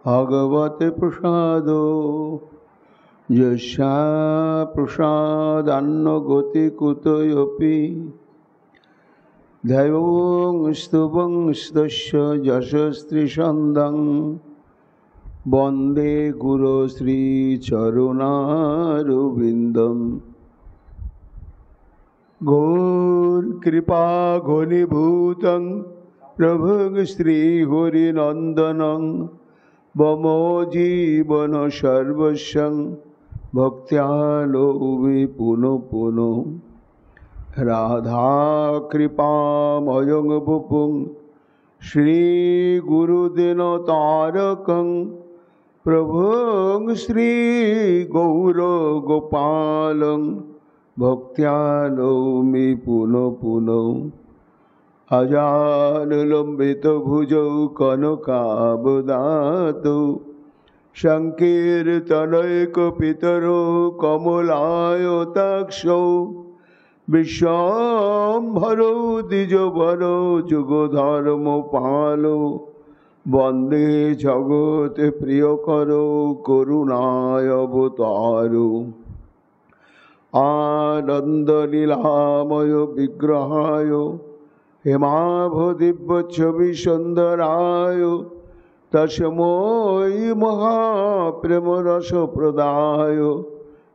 भगवते प्रसादो यस्या प्रसादान्न गति कुतोऽपि दैवं स्तुवं स्तस्य यशस्त्रिशन्दं वन्दे गुरो श्रीचरुणारविन्दं गौरकृपा घनीभूतं प्रभुं श्रीहरिनन्दनं मम जीवन सर्वस्वं भक्त्यालोभे पुनः पुनः राधा कृपामयं वपुं श्रीगुरुदिनतारकं प्रभुं श्रीगौरगोपालं भक्त्यालोमि पुनः पुनः अजानुलम्बितभुजौ कनकावदातौ सङ्कीर्तनैकपितरो कमलायताक्षौ विश्वाम्भरो द्विजवरो जुगधर्मपालो वन्दे जगत्प्रियकरो करुणावतारो आनन्दलीलामय विग्रहाय हेमाभदिव्यच्छविसुन्दराय तस्मै महाप्रेमरसप्रदाय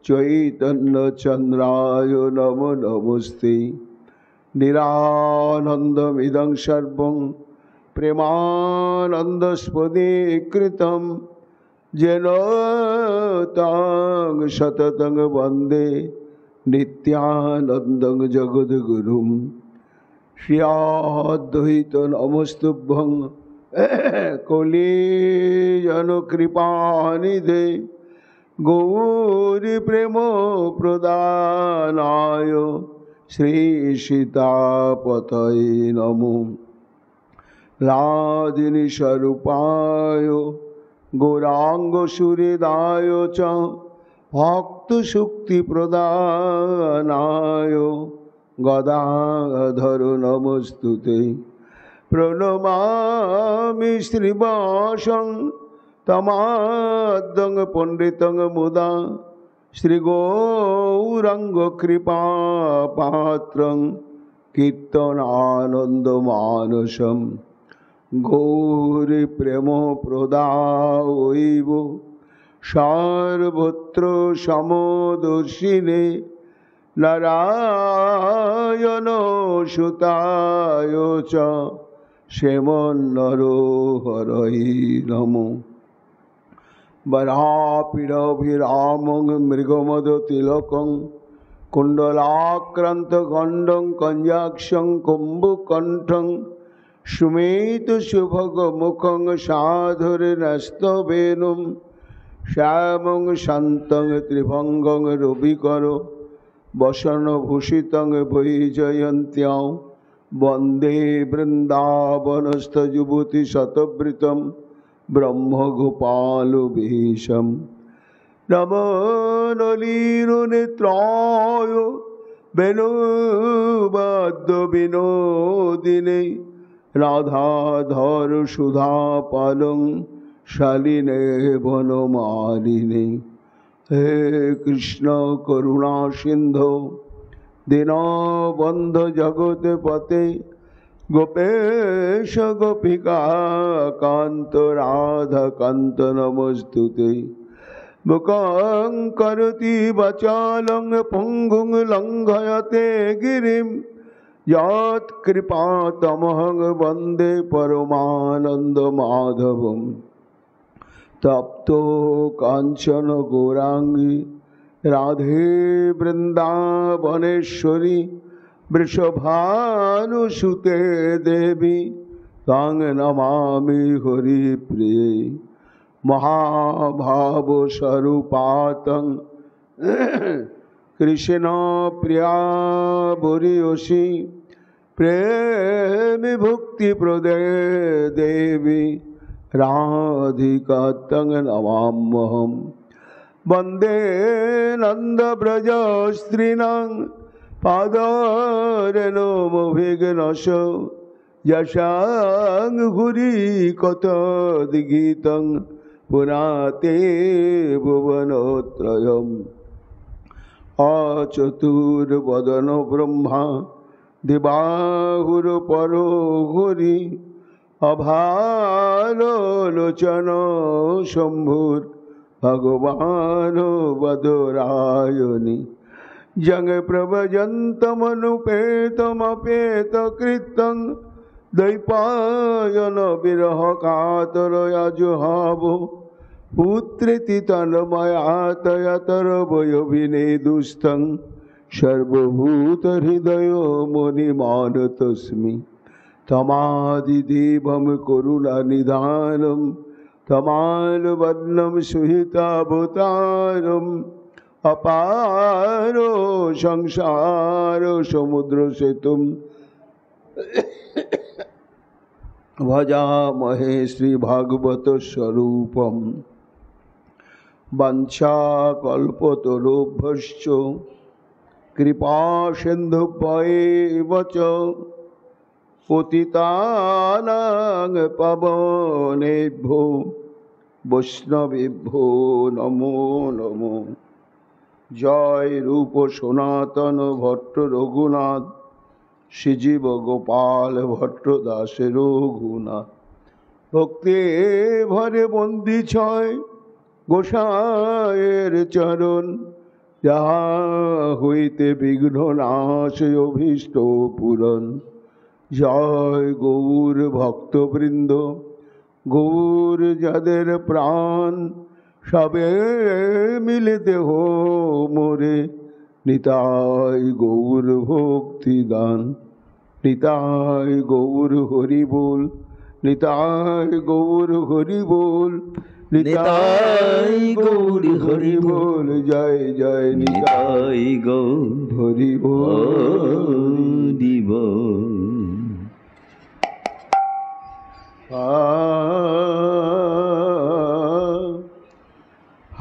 चैतन्यचन्द्राय नमो नमस्ते निरानन्दमिदं सर्वं प्रेमानन्दस्पदीकृतं येन तं सततं वन्दे नित्यानन्दं जगद्गुरुं श्रीअद्वैत नमस्तुभ्यं कलिजनकृपानिधे गौरी प्रेम प्रदानाय श्रीसीतापतये नमो लादिनी स्वरूपाय गौरांगसुहृदाय च भक्तशक्तिप्रदानाय गदाधर नमस्तुते प्रणमामि श्रीवासं तमाद्दं पंडितं मुदा श्रीगौराङ्गकृपापात्रं कीर्तनानन्दमानसं गौरीप्रेमप्रदायैव सर्वत्र समदर्शिने नारायणसुताय च श्रीमन्नरोहरये नमो वरापिरभिरामं मृगमदतिलकं कुण्डलाक्रान्तगण्डं कञ्जाक्षं कुम्भकण्ठं सुमेधशुभगमुखं साधुर्नस्तवेणुं श्यामं शान्तं त्रिभङ्गं रविकरो वसनभूषितं वैजयन्त्यां वन्दे वृन्दावनस्थयुवतिशतवृतं ब्रह्मगोपालवेशं नमो नलिननेत्राय वेणुवाद्यविनोदिने राधाधर सुधापालं शालिने वनमालिने हे कृष्ण करुणा सिंधु दीनबंधु जगतपते गोपेश गोपिका कांत राधा कांत नमस्तुते मुखं करोति वाचालं पंगुं लंघयते गिरिं यत्कृपातमहं वन्दे परमानंद माधवम् तप्तो कांचन गौरांगी राधे वृंदावनेश्वरी वृषभानुसुते देवी तां नमामि हरिप्रिये महाभाव स्वरूपातं कृष्ण प्रिया बुरीयसी प्रेम भुक्ति प्रदे देवी राधिका तं नमाम्यहम् वन्दे नन्दव्रजस्त्रीणां पादारविघ्नशो यशां घुरी कथोद्गीतं पुनाते भुवनत्रयम् अचतुर्वदन ब्रह्मा दिबाहुरपरो घोरी अभालोचन शंभुर भगवान वदरायणी जंग प्रभजन्तमनुपेतमपेत कृतं दैपायन विरह कातरयाजुहावो पुत्रेति तन्मयातयतरवयविनेदुस्तं सर्वभूत हृदय मुनिमानतस्मि तमादिदेवं करुणानिधानं तमालवर्णं सुहितावतारम् अपारो संसार समुद्र सेतुं भजामहे श्री भागवत स्वरूपम वंशाकल्पतरुभ्यश्च कृपा सिन्धुभ्येव च पतितानां पावनेभ्यो वैष्णवेभ्यो नमो नमो। जय रूप सनातन भट्ट रघुनाथ श्रीजीव गोपाल भट्ट दास रघुनाथ भक्ति भरे बंदी छय गोसाइर चरण जहा हईते विघ्न नाश अभीष्ट पूरण। जय गौर भक्तवृंद गौर जादेर प्राण सबे मिले देह मोरे निताय गौर भक्ति दान निताय गौर हरि बोल निताय गौर हरि बोल निताय गौर हरि बोल जय जय निताय गौर हरि बोल।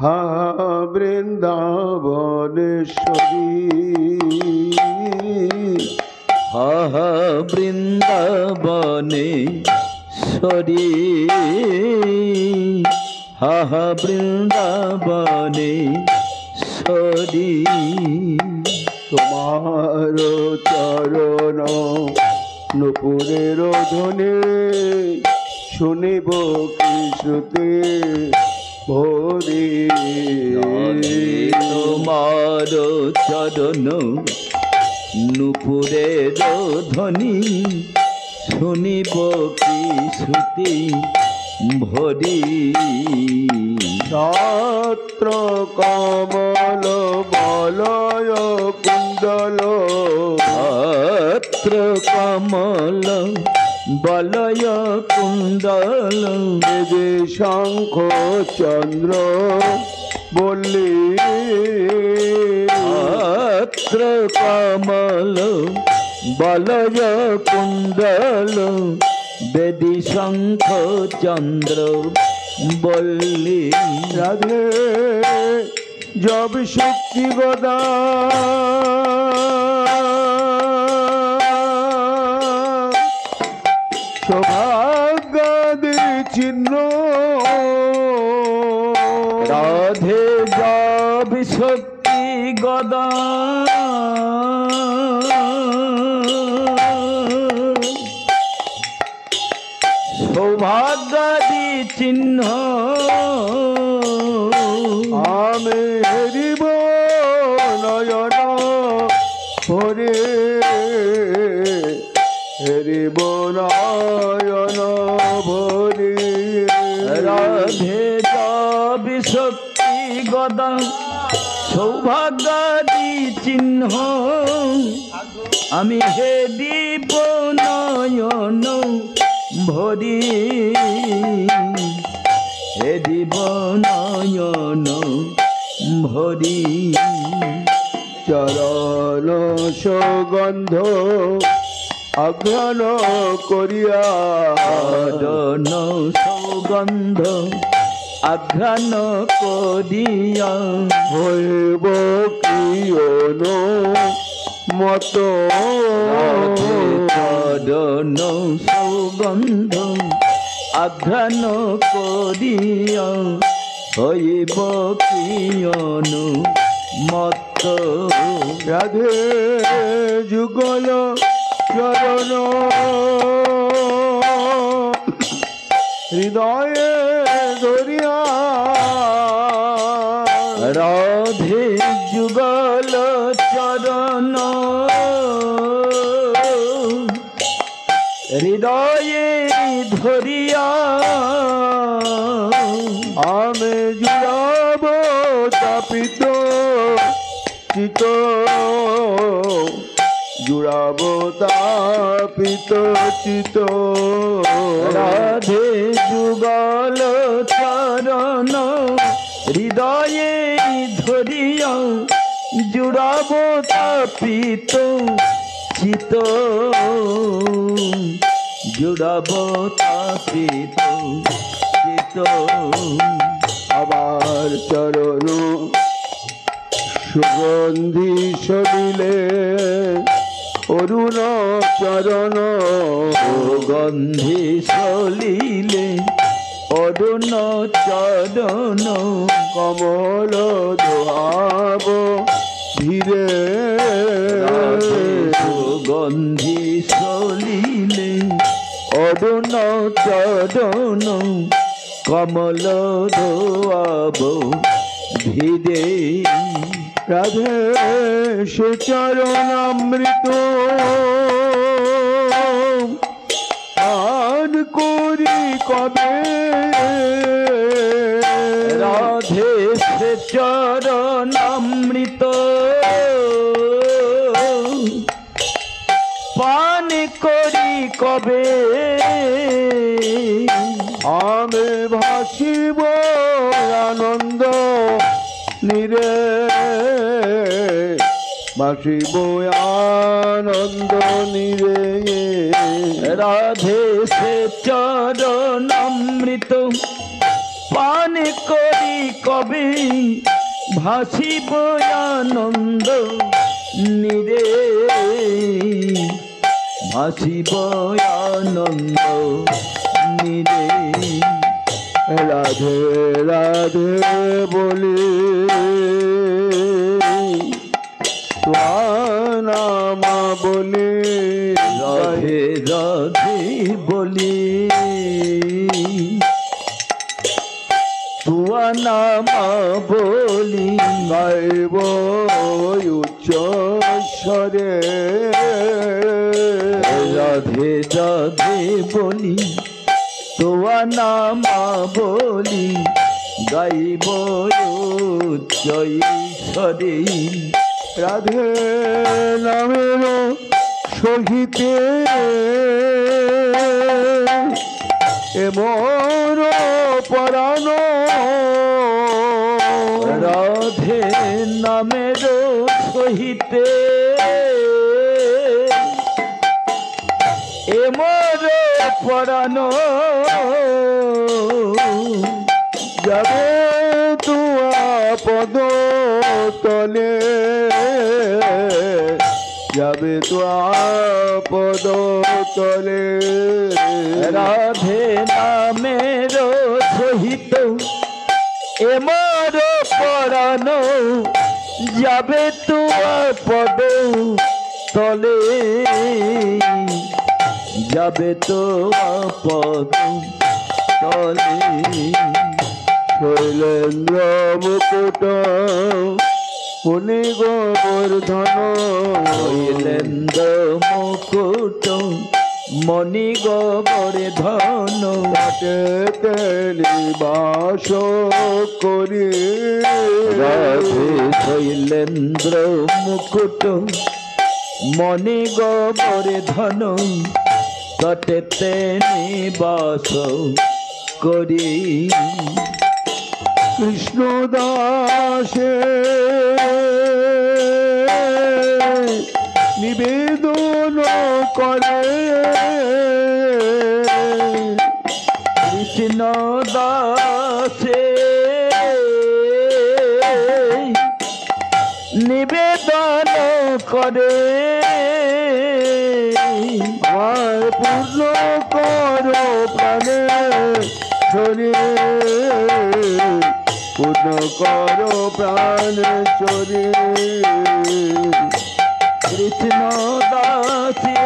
हा वृंदावनेश्वरी हा वृंदावनेश्वरी हा वृंदावनेश्वरी तुम्हार चरण नुपुरेर ध्वनि शुनिब की श्रुति भोरे তোমার চরণ নুপুরের ধ্বনি শুনিব কি শ্রুতি ভরি। ছাত্র কমল বলয় কুণ্ডল ছাত্র কমল বলয় কুণ্ডল বেদে শঙ্খ চন্দ্র বল্লী ছাত্র কমল বলয় কুণ্ডল বেদি শঙ্খ চন্দ্র বল্লী। রাধে জব শক্তি গদা সৌভাগ্যাদি চিহ্ন রাধে জব শক্তি গদা সৌভাগ্যাদি চিহ্ন আমি হেরিব নয়ন ভরে হেরিব নয়ন ভরে। রাধে জব শক্তি গদা সৌভাগ্যাদি চিহ্ন আমি হে দিব নয়ন ভরি হে দিব নয়ন ভরি। চরণ সুগন্ধ আঘ্রাণ করিয়া চরণ সুগন্ধ আঘ্রাণ করিয়া হইব কিয়ন মত চরণ সুগন্ধ আঘ্রাণ করিয়া হইব কিয়ন মত রাধে যুগল চরণ হৃদয়ে ধরিয়া রাধে যুগল চরণ হৃদয়ে ধরিয়া আমি জুড়াব তাপিত চিত জুড়াব তাপিত চিত রাধে যুগল চরণ হৃদয়ে ধরিয়া জুড়াব তাপিত চিত জুড়াব তাপিত চিত আবার চরণ সুগন্ধি সলিলে অরুণ চরণ গন্ধি সলিলে অরুণ চরণ কমল দোহাব ধীরে গন্ধি সলিলে অরুণ চরণ কমল ধোয়াব ধীরে রাধে সে চরণামৃত পান করি কবে রাধে সে চরণামৃত পান করি কবে আমি ভাসিব আনন্দ নিরে ভাসিব আনন্দ নিরে রাধে সে চরণামৃত পান করি কবে ভাসিব আনন্দ নিরে ভাসিব আনন্দ নিরে রাধে রাধে বলি নাম বলি রাধে রাধে বলি তুয়া নাম বলি গাইব উচ্চ স্বরে রাধে রাধে বলি তোয়া নাম বলি গাইব জয় সরে রাধে নামের সহিতে এ মোর পরাণ রাধে নামের সহিতে এ মোর পরাণ যাবে তুয়া পদ তলে যাবে তুয়া পদ তলে রাধে নামের সহিত এ মোর পরাণ যাবে তোমার পদ তলে যাবে তোমার পদ তলে শৈলেন্দ্র মুকুট মুনি গোবর্ধন শৈলেন্দ্র মুকুট মণি গোবর্ধন নিবাস করি রাধে শৈলেন্দ্র মুকুট মণি গোবর্ধন তটেতে নিবাস করি কৃষ্ণ দাসে নিবেদন করে কৃষ্ণ দাসে নিবেদন করে আর পূর্ণ করো প্রাণে শরীর পূর্ণ করো প্রাণ শরীর কৃষ্ণ দাসে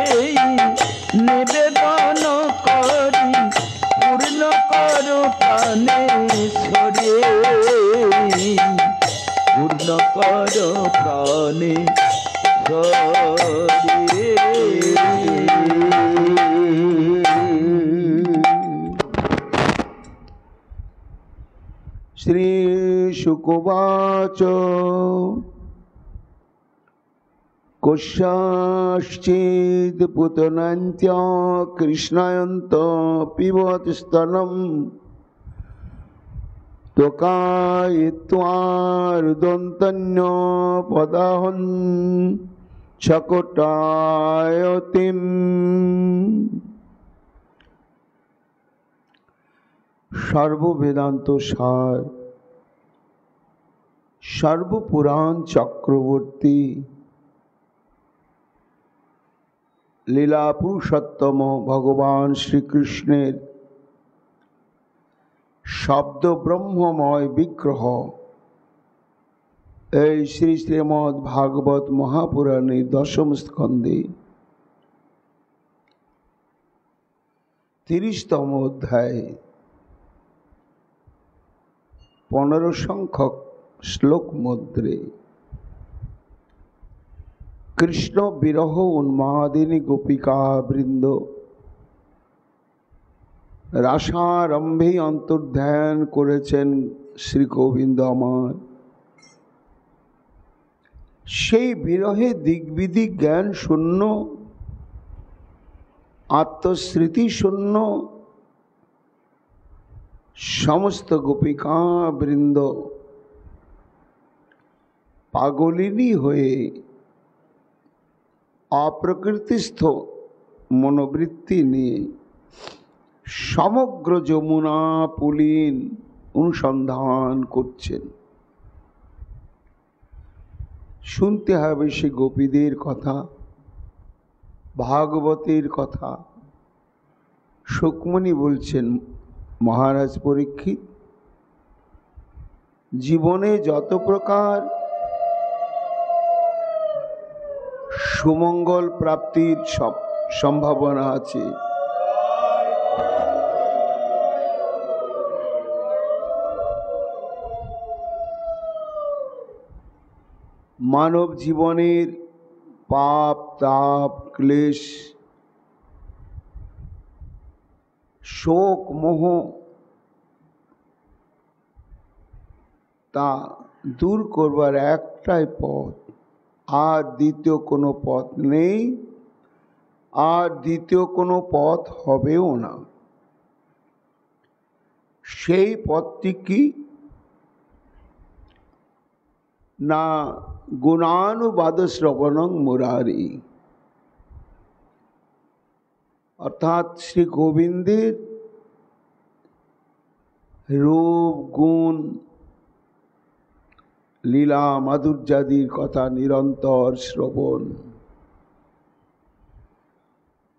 নিবেদন করি পূর্ণ করো প্রাণেশ্বরে পূর্ণ করো প্রাণেশ্বরে। শ্রী শুকোবাচ কোশাশ্চিদ পুতনান্ত্য কৃষ্ণায়ন্ত পিবত স্তনম ত্বকায়িত্বারুদন্তন্য পদাহন ছকটায়তিম। সর্ববেদান্ত সার সর্বপুরাণ চক্রবর্তী লীলা পুরুষোত্তম ভগবান শ্রীকৃষ্ণের শব্দ ব্রহ্মময় বিগ্রহ এই শ্রী শ্রীমদ্ ভাগবত মহাপুরাণের দশম স্কন্ধে 30তম অধ্যায় 15 সংখ্যক শ্লোক মধ্যে কৃষ্ণ বিরহ উন্মাদিনী গোপিকা বৃন্দ রাসারম্ভেই অন্তর্ধ্যান করেছেন শ্রী গোবিন্দ আমার। সেই বিরহে দিগ্বিদিক জ্ঞান শূন্য, আত্মস্মৃতি শূন্য সমস্ত গোপিকা বৃন্দ পাগলিনী হয়ে অপ্রকৃতিস্থ মনোবৃত্তি নিয়ে সমগ্র যমুনা পুলিন অনুসন্ধান করছেন। শুনতে হবে সে গোপীদের কথা, ভাগবতের কথা। শুকমণি বলছেন, মহারাজ পরীক্ষিত, জীবনে যত প্রকার সুমঙ্গল প্রাপ্তির সম্ভাবনা আছে, মানব জীবনের পাপ তাপ ক্লেশ শোক মোহ তা দূর করবার একটাই পথ, আর দ্বিতীয় কোনো পথ নেই, আর দ্বিতীয় কোনো পথ হবেও না। সেই পথটি কি না? গুণানুবাদ শ্রবণং মুরারি, অর্থাৎ শ্রী গোবিন্দের রূপ গুণ লীলা মাধুর্যাদির কথা নিরন্তর শ্রবণ।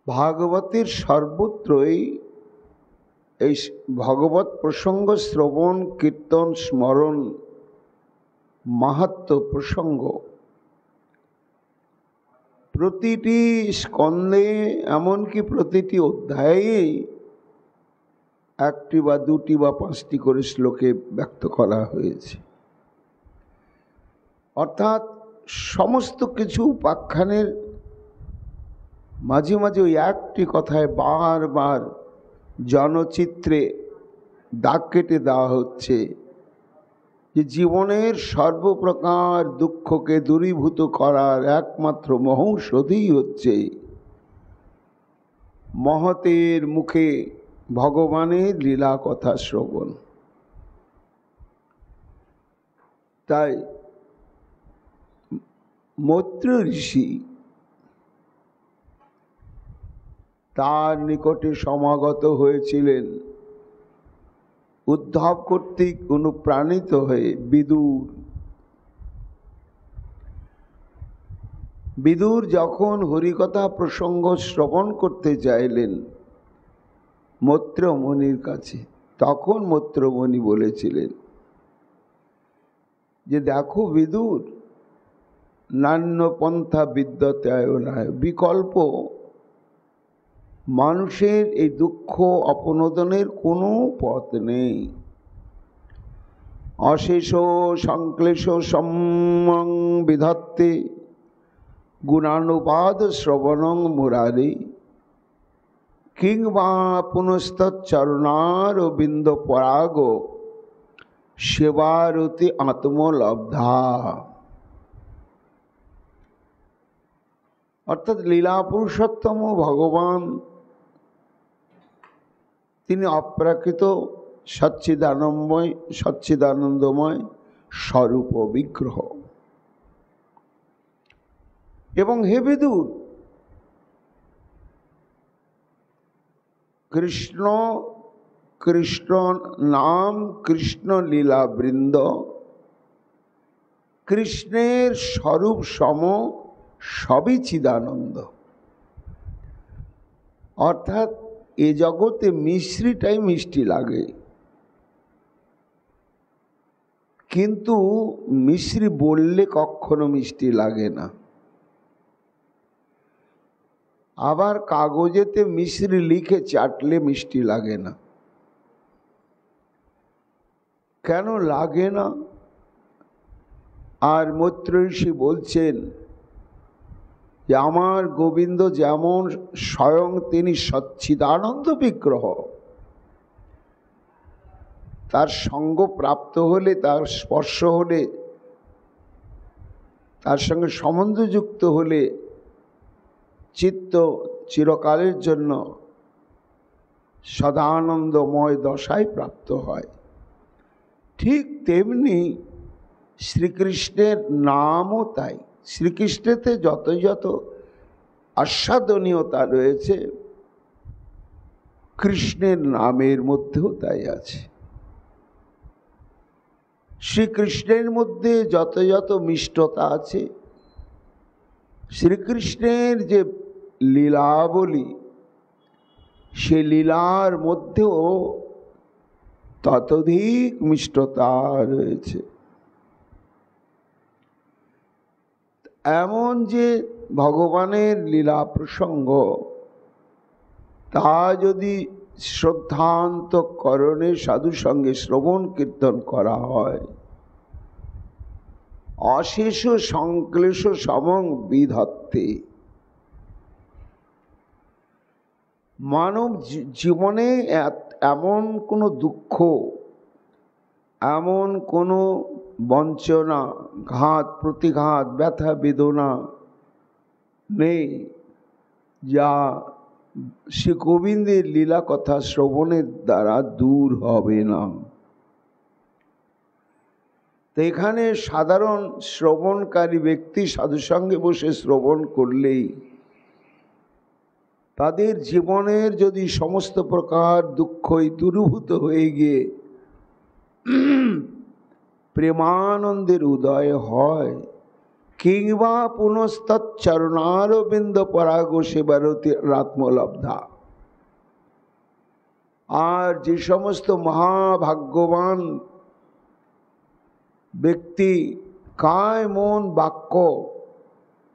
ভাগবতের সর্বত্রই এই ভগবত প্রসঙ্গ শ্রবণ কীর্তন স্মরণ মাহাত্ম্য প্রসঙ্গ প্রতিটি স্কন্ধে, এমনকি প্রতিটি অধ্যায়ে একটি বা দুটি বা পাঁচটি করে শ্লোকে ব্যক্ত করা হয়েছে। অর্থাৎ সমস্ত কিছু উপাখ্যানের মাঝে মাঝে ওই একটি কথায় বারবার জনচিত্রে দাগ কেটে দেওয়া হচ্ছে যে জীবনের সর্বপ্রকার দুঃখকে দূরীভূত করার একমাত্র মহৌষধই হচ্ছে মহতের মুখে ভগবানের লীলা কথা শ্রবণ। তাই মৈত্র ঋষি তার নিকটে সমাগত হয়েছিলেন উদ্ধব কর্তৃক অনুপ্রাণিত হয়ে। বিদুর যখন হরিকথা প্রসঙ্গ শ্রবণ করতে চাইলেন মৈত্র মুনির কাছে, তখন মৈত্রমণি বলেছিলেন যে দেখো বিদুর, নান্য পন্থা বিদ্যতে আয়নায়, বিকল্প মানুষের এই দুঃখ অপনোদনের কোনো পথ নেই। অশেষ সংক্লেশ সম্যং বিধত্তে গুণানুপাদ শ্রবণং মুরারি, কিংবা পুনস্তচ্চরণার বিন্দ পরাগ সেবারতি আত্মলব্ধা। অর্থাৎ লীলা পুরুষোত্তম ভগবান তিনি অপ্রাকৃত সচ্চিদানন্দময় স্বরূপ বিগ্রহ। এবং হে বিদুর, কৃষ্ণ কৃষ্ণ নাম কৃষ্ণ লীলা বৃন্দ, কৃষ্ণের স্বরূপ সম সবই চিদানন্দ। অর্থাৎ এ জগতে মিশ্রিটাই মিষ্টি লাগে, কিন্তু মিশ্রি বললে কখনো মিষ্টি লাগে না। আবার কাগজেতে মিশ্রি লিখে চাটলে মিষ্টি লাগে না। কেন লাগে না? আর মৈত্র ঋষি বলছেন যে আমার গোবিন্দ যেমন স্বয়ং তিনি সচ্চিদানন্দ বিগ্রহ, তার সঙ্গ প্রাপ্ত হলে, তার স্পর্শ হলে, তার সঙ্গে সম্বন্ধযুক্ত হলে চিত্ত চিরকালের জন্য সদানন্দময় দশায় প্রাপ্ত হয়। ঠিক তেমনি শ্রীকৃষ্ণের নামও তাই। শ্রীকৃষ্ণেতে যত যত আস্বাদনীয়তা রয়েছে, কৃষ্ণের নামের মধ্যেও তাই আছে। শ্রীকৃষ্ণের মধ্যে যত যত মিষ্টতা আছে, শ্রীকৃষ্ণের যে লীলাবলী, সে লীলার মধ্যেও ততোধিক মিষ্টতা রয়েছে। এমন যে ভগবানের লীলা প্রসঙ্গ, তা যদি শ্রদ্ধান্তকরণে সাধু সঙ্গে শ্রবণ কীর্তন করা হয়, অশেষ সংক্লেশ সমং বিধত্তে, মানব জীবনে এমন কোনো দুঃখ, এমন কোনো বঞ্চনা, ঘাত প্রতিঘাত, ব্যথা বেদনা নেই যা শ্রী গোবিন্দের লীলা কথা শ্রবণের দ্বারা দূর হবে না। তো এখানে সাধারণ শ্রবণকারী ব্যক্তি সাধুসঙ্গে বসে শ্রবণ করলেই তাদের জীবনের যদি সমস্ত প্রকার দুঃখই দূরীভূত হয়ে গিয়ে প্রেমানন্দের উদয় হয়, কিংবা পুনস্তচ্চরণারবিন্দ পরাগ সেবারতি আত্মলব্ধা। আর যে সমস্ত মহাভাগ্যবান ব্যক্তি কায় মন বাক্য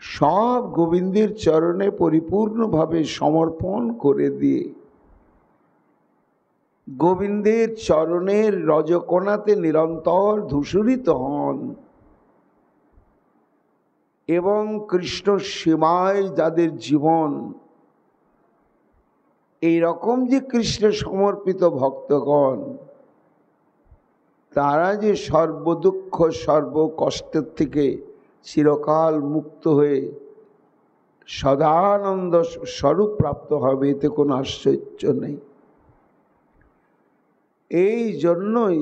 সব গোবিন্দের চরণে পরিপূর্ণভাবে সমর্পণ করে দিয়ে গোবিন্দের চরণের রজকণাতে নিরন্তর ধূসরিত হন এবং কৃষ্ণ সেবায় যাদের জীবন, এই রকম যে কৃষ্ণ সমর্পিত ভক্তগণ, তারা যে সর্বদুঃখ সর্বকষ্টের থেকে চিরকাল মুক্ত হয়ে সদানন্দ স্বরূপ প্রাপ্ত হবে, এতে কোনো আশ্চর্য নেই। এই জন্যই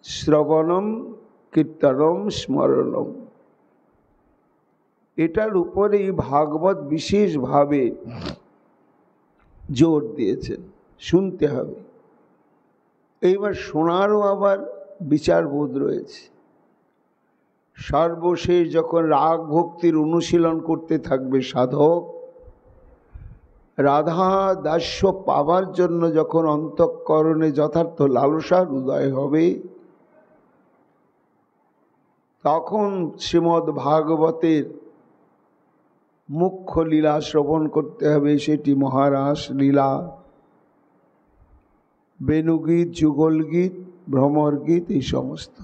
শ্রবণম কীর্তনম স্মরণম, এটার উপরেই ভাগবত বিশেষভাবে জোর দিয়েছেন। শুনতে হবে। এইবার শোনারও আবার বিচারবোধ রয়েছে। সর্বশেষ যখন রাগ ভক্তির অনুশীলন করতে থাকবে সাধক, রাধা দাস্য পাবার জন্য যখন অন্তঃকরণে যথার্থ লালসার উদয় হবে, তখন শ্রীমদ্ ভাগবতের মুখ্য লীলা শ্রবণ করতে হবে। সেটি মহারাস লীলা, বেণুগীত, যুগলগীত, ভ্রমর গীত, এই সমস্ত।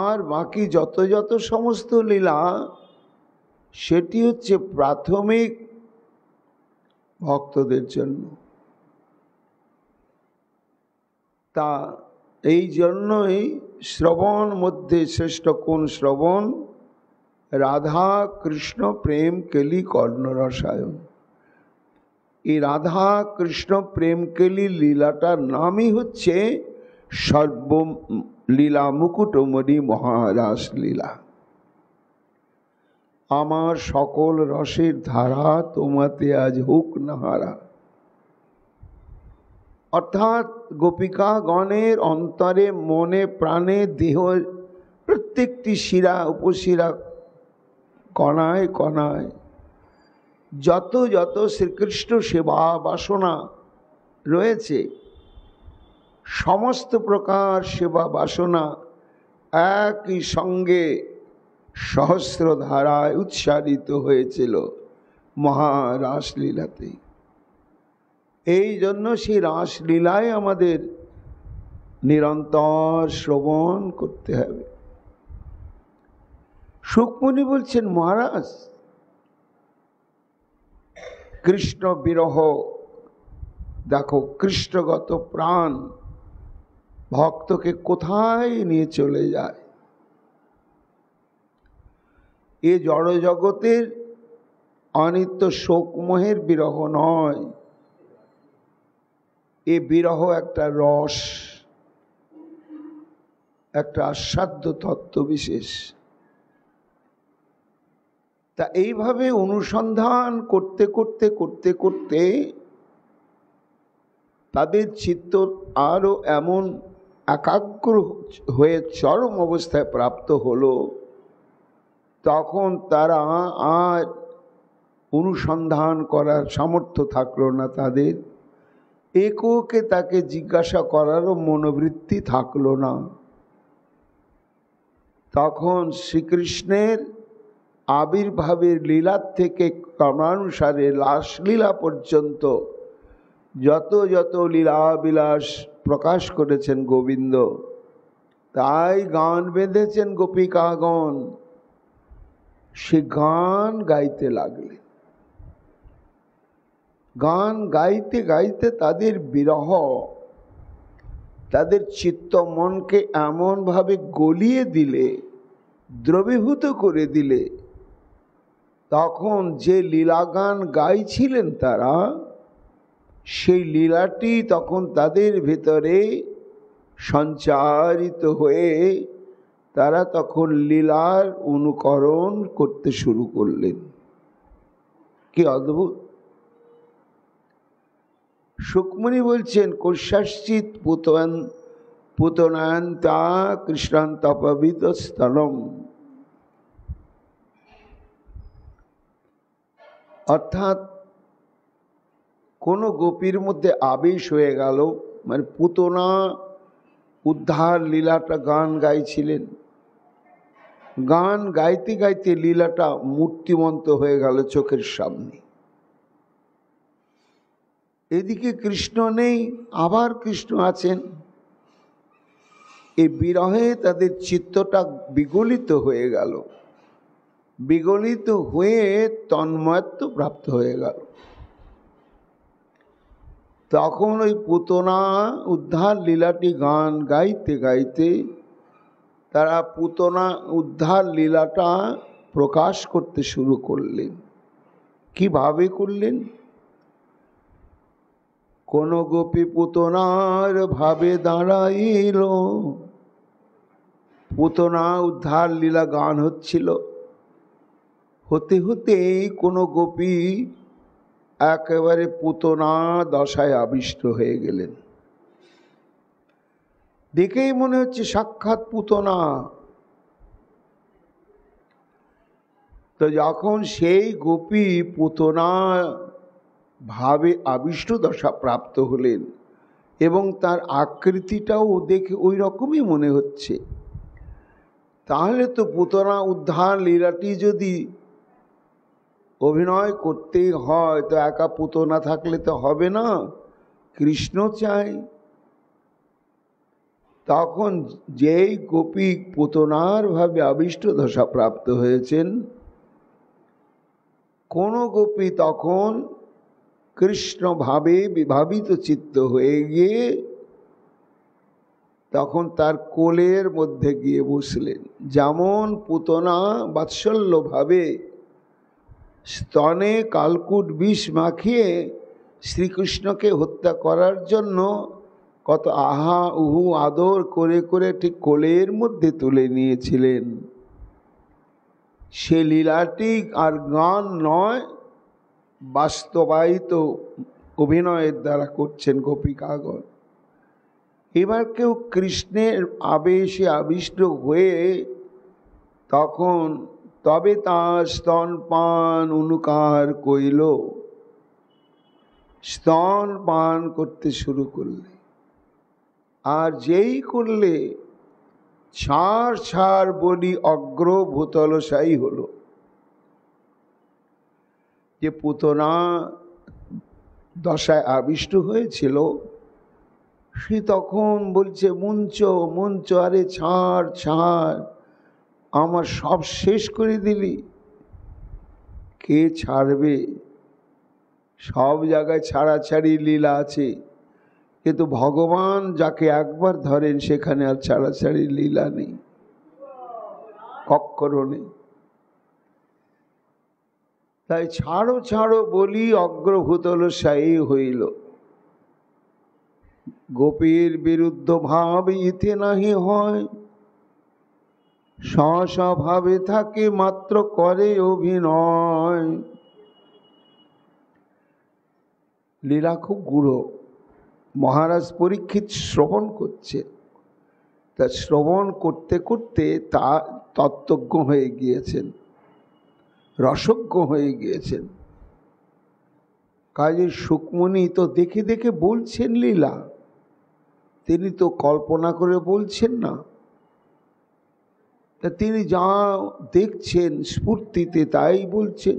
আর বাকি যত যত সমস্ত লীলা, সেটি হচ্ছে প্রাথমিক ভক্তদের জন্য। তা এই জন্যই শ্রবণ মধ্যে শ্রেষ্ঠ কোন শ্রবণ? রাধা কৃষ্ণ প্রেম কেলি কর্ণ রসায়ন। এই রাধা কৃষ্ণ প্রেম কেলি লীলাটার নামই হচ্ছে সর্বলীলা মুকুটমণি মহারাস লীলা। আমার সকল রসের ধারা তোমাতে আজ হুক নাহারা। অর্থাৎ গোপিকা গণের অন্তরে, মনে, প্রাণে, দেহ প্রত্যেকটি শিরা উপশিরা, কণায় কণায় যত যত শ্রীকৃষ্ণ সেবা বাসনা রয়েছে, সমস্ত প্রকার সেবা বাসনা একই সঙ্গে সহস্র ধারায় উচ্চারিত হয়েছিল মহারাসলীলাতে। এই জন্য সেই রাসলীলায় আমাদের নিরন্তর শ্রবণ করতে হবে। শুকমুনি বলছেন, মহারাজ, কৃষ্ণ বিরহ, দেখো কৃষ্ণগত প্রাণ ভক্তকে কোথায় নিয়ে চলে যায়। এ জড় জগতের অনিত্য শোকমোহের বিরহ নয়, এ বিরহ একটা রস, একটা আস্বাদ্য তত্ত্ব বিশেষ। তা এইভাবে অনুসন্ধান করতে করতে করতে করতে তাদের চিত্ত আরো এমন একাগ্র হয়ে চরম অবস্থায় প্রাপ্ত হলো, তখন তারা আর অনুসন্ধান করার সামর্থ্য থাকলো না তাদের। এককে তাকে জিজ্ঞাসা করারও মনোবৃত্তি থাকলো না। তখন শ্রীকৃষ্ণের আবির্ভাবের লীলার থেকে ক্রমানুসারে রাসলীলা পর্যন্ত যত যত লীলা বিলাস প্রকাশ করেছেন গোবিন্দ, তাই গান বেঁধেছেন গোপিকাগণ। সে গান গাইতে লাগলেন। গান গাইতে গাইতে তাদের বিরহ তাদের চিত্ত মনকে এমনভাবে গলিয়ে দিলে, দ্রবীভূত করে দিলে, তখন যে লীলা গান গাইছিলেন তারা, সেই লীলাটি তখন তাদের ভেতরে সঞ্চারিত হয়ে তারা তখন লীলার অনুকরণ করতে শুরু করলেন। কি অদ্ভুত! শুকমুনি বলছেন, কৌশাশ্চিত পুতনান্তা কৃষ্ণান্তপবিত স্থলম। অর্থাৎ কোন গোপীর মধ্যে আবেশ হয়ে গেল, মানে পুতনা উদ্ধার লীলাটা গান গাইছিলেন, গান গাইতে গাইতে লীলাটা মূর্তিমন্ত হয়ে গেল চোখের সামনে। এদিকে কৃষ্ণ নেই, আবার কৃষ্ণ আছেন। এই বিরহে তাদের চিত্তটা বিগলিত হয়ে গেল, বিগলিত হয়ে তন্ময়ত্ব প্রাপ্ত হয়ে গেল। তখন ওই পুতনা উদ্ধার লীলাটি গান গাইতে গাইতে তারা পুতনা উদ্ধার লীলাটা প্রকাশ করতে শুরু করলেন। কিভাবে করলেন? কোন গোপী পুতনার ভাবে দাঁড়াইল। পুতনা উদ্ধার লীলা গান হচ্ছিল, হতে হতে কোনো গোপী একেবারে পুতনা দশায় আবিষ্ট হয়ে গেলেন। দেখেই মনে হচ্ছে সাক্ষাৎ পুতনা। তো যখন সেই গোপী পুতনা ভাবে আবিষ্ট দশা প্রাপ্ত হলেন এবং তার আকৃতিটাও দেখে ওই রকমই মনে হচ্ছে, তাহলে তো পুতনা উদ্ধার লীলাটি যদি অভিনয় করতেই হয় তো একা পুতনা থাকলে তো হবে না, কৃষ্ণ চাই। তখন যেই গোপী পুতনার ভাবে আবিষ্ট দশা প্রাপ্ত হয়েছেন, কোন গোপী তখন কৃষ্ণ ভাবে বিভাবিত চিত্ত হয়ে গিয়ে তখন তার কোলের মধ্যে গিয়ে বসলেন। যেমন পুতনা বাৎসল্য ভাবে স্তনে কালকুট বিষ মাখিয়ে শ্রীকৃষ্ণকে হত্যা করার জন্য কত আহা উহু আদর করে করে ঠিক কোলের মধ্যে তুলে নিয়েছিলেন, সে লীলাটি আর গান নয়, বাস্তবায়িত অভিনয়ের দ্বারা করছেন গোপিকাগণ। এবার কেউ কৃষ্ণের আবেশে আবিষ্ট হয়ে তখন তবে তার স্তনপান অনুকার কইল, স্তন পান করতে শুরু করলে। আর যেই করলে ছাড় ছাড় বলি অগ্র ভূতলসায়ী হলো। যে পুতনা দশায় আবিষ্ট হয়েছিল সে তখন বলছে, মুঞ্চ মুঞ্চ, আরে ছাড় ছাড়, আমার সব শেষ করে দিলি। কে ছাড়বে? সব জায়গায় ছাড়াছাড়ি লীলা আছে, কিন্তু ভগবান যাকে একবার ধরেন সেখানে আর ছাড়াছাড়ি লীলা নেই, কখনো নেই। তাই ছাড়ো ছাড়ো বলি অগ্রভূতলসায়ী হইল। গোপীর বিরুদ্ধ ভাব ইতে নাহি হয়, স্বস্বভাবে থাকে মাত্র করে অভিনয়। লীলা খুব গূঢ়। মহারাজ পরীক্ষিত শ্রবণ করছে, তা শ্রবণ করতে করতে তা তত্ত্বজ্ঞ হয়ে গিয়েছেন, রসজ্ঞ হয়ে গিয়েছেন। কাজে সুকমণি তো দেখে দেখে বলছেন লীলা, তিনি তো কল্পনা করে বলছেন না। তা তিনি যা দেখছেন স্ফূর্তিতে তাই বলছেন।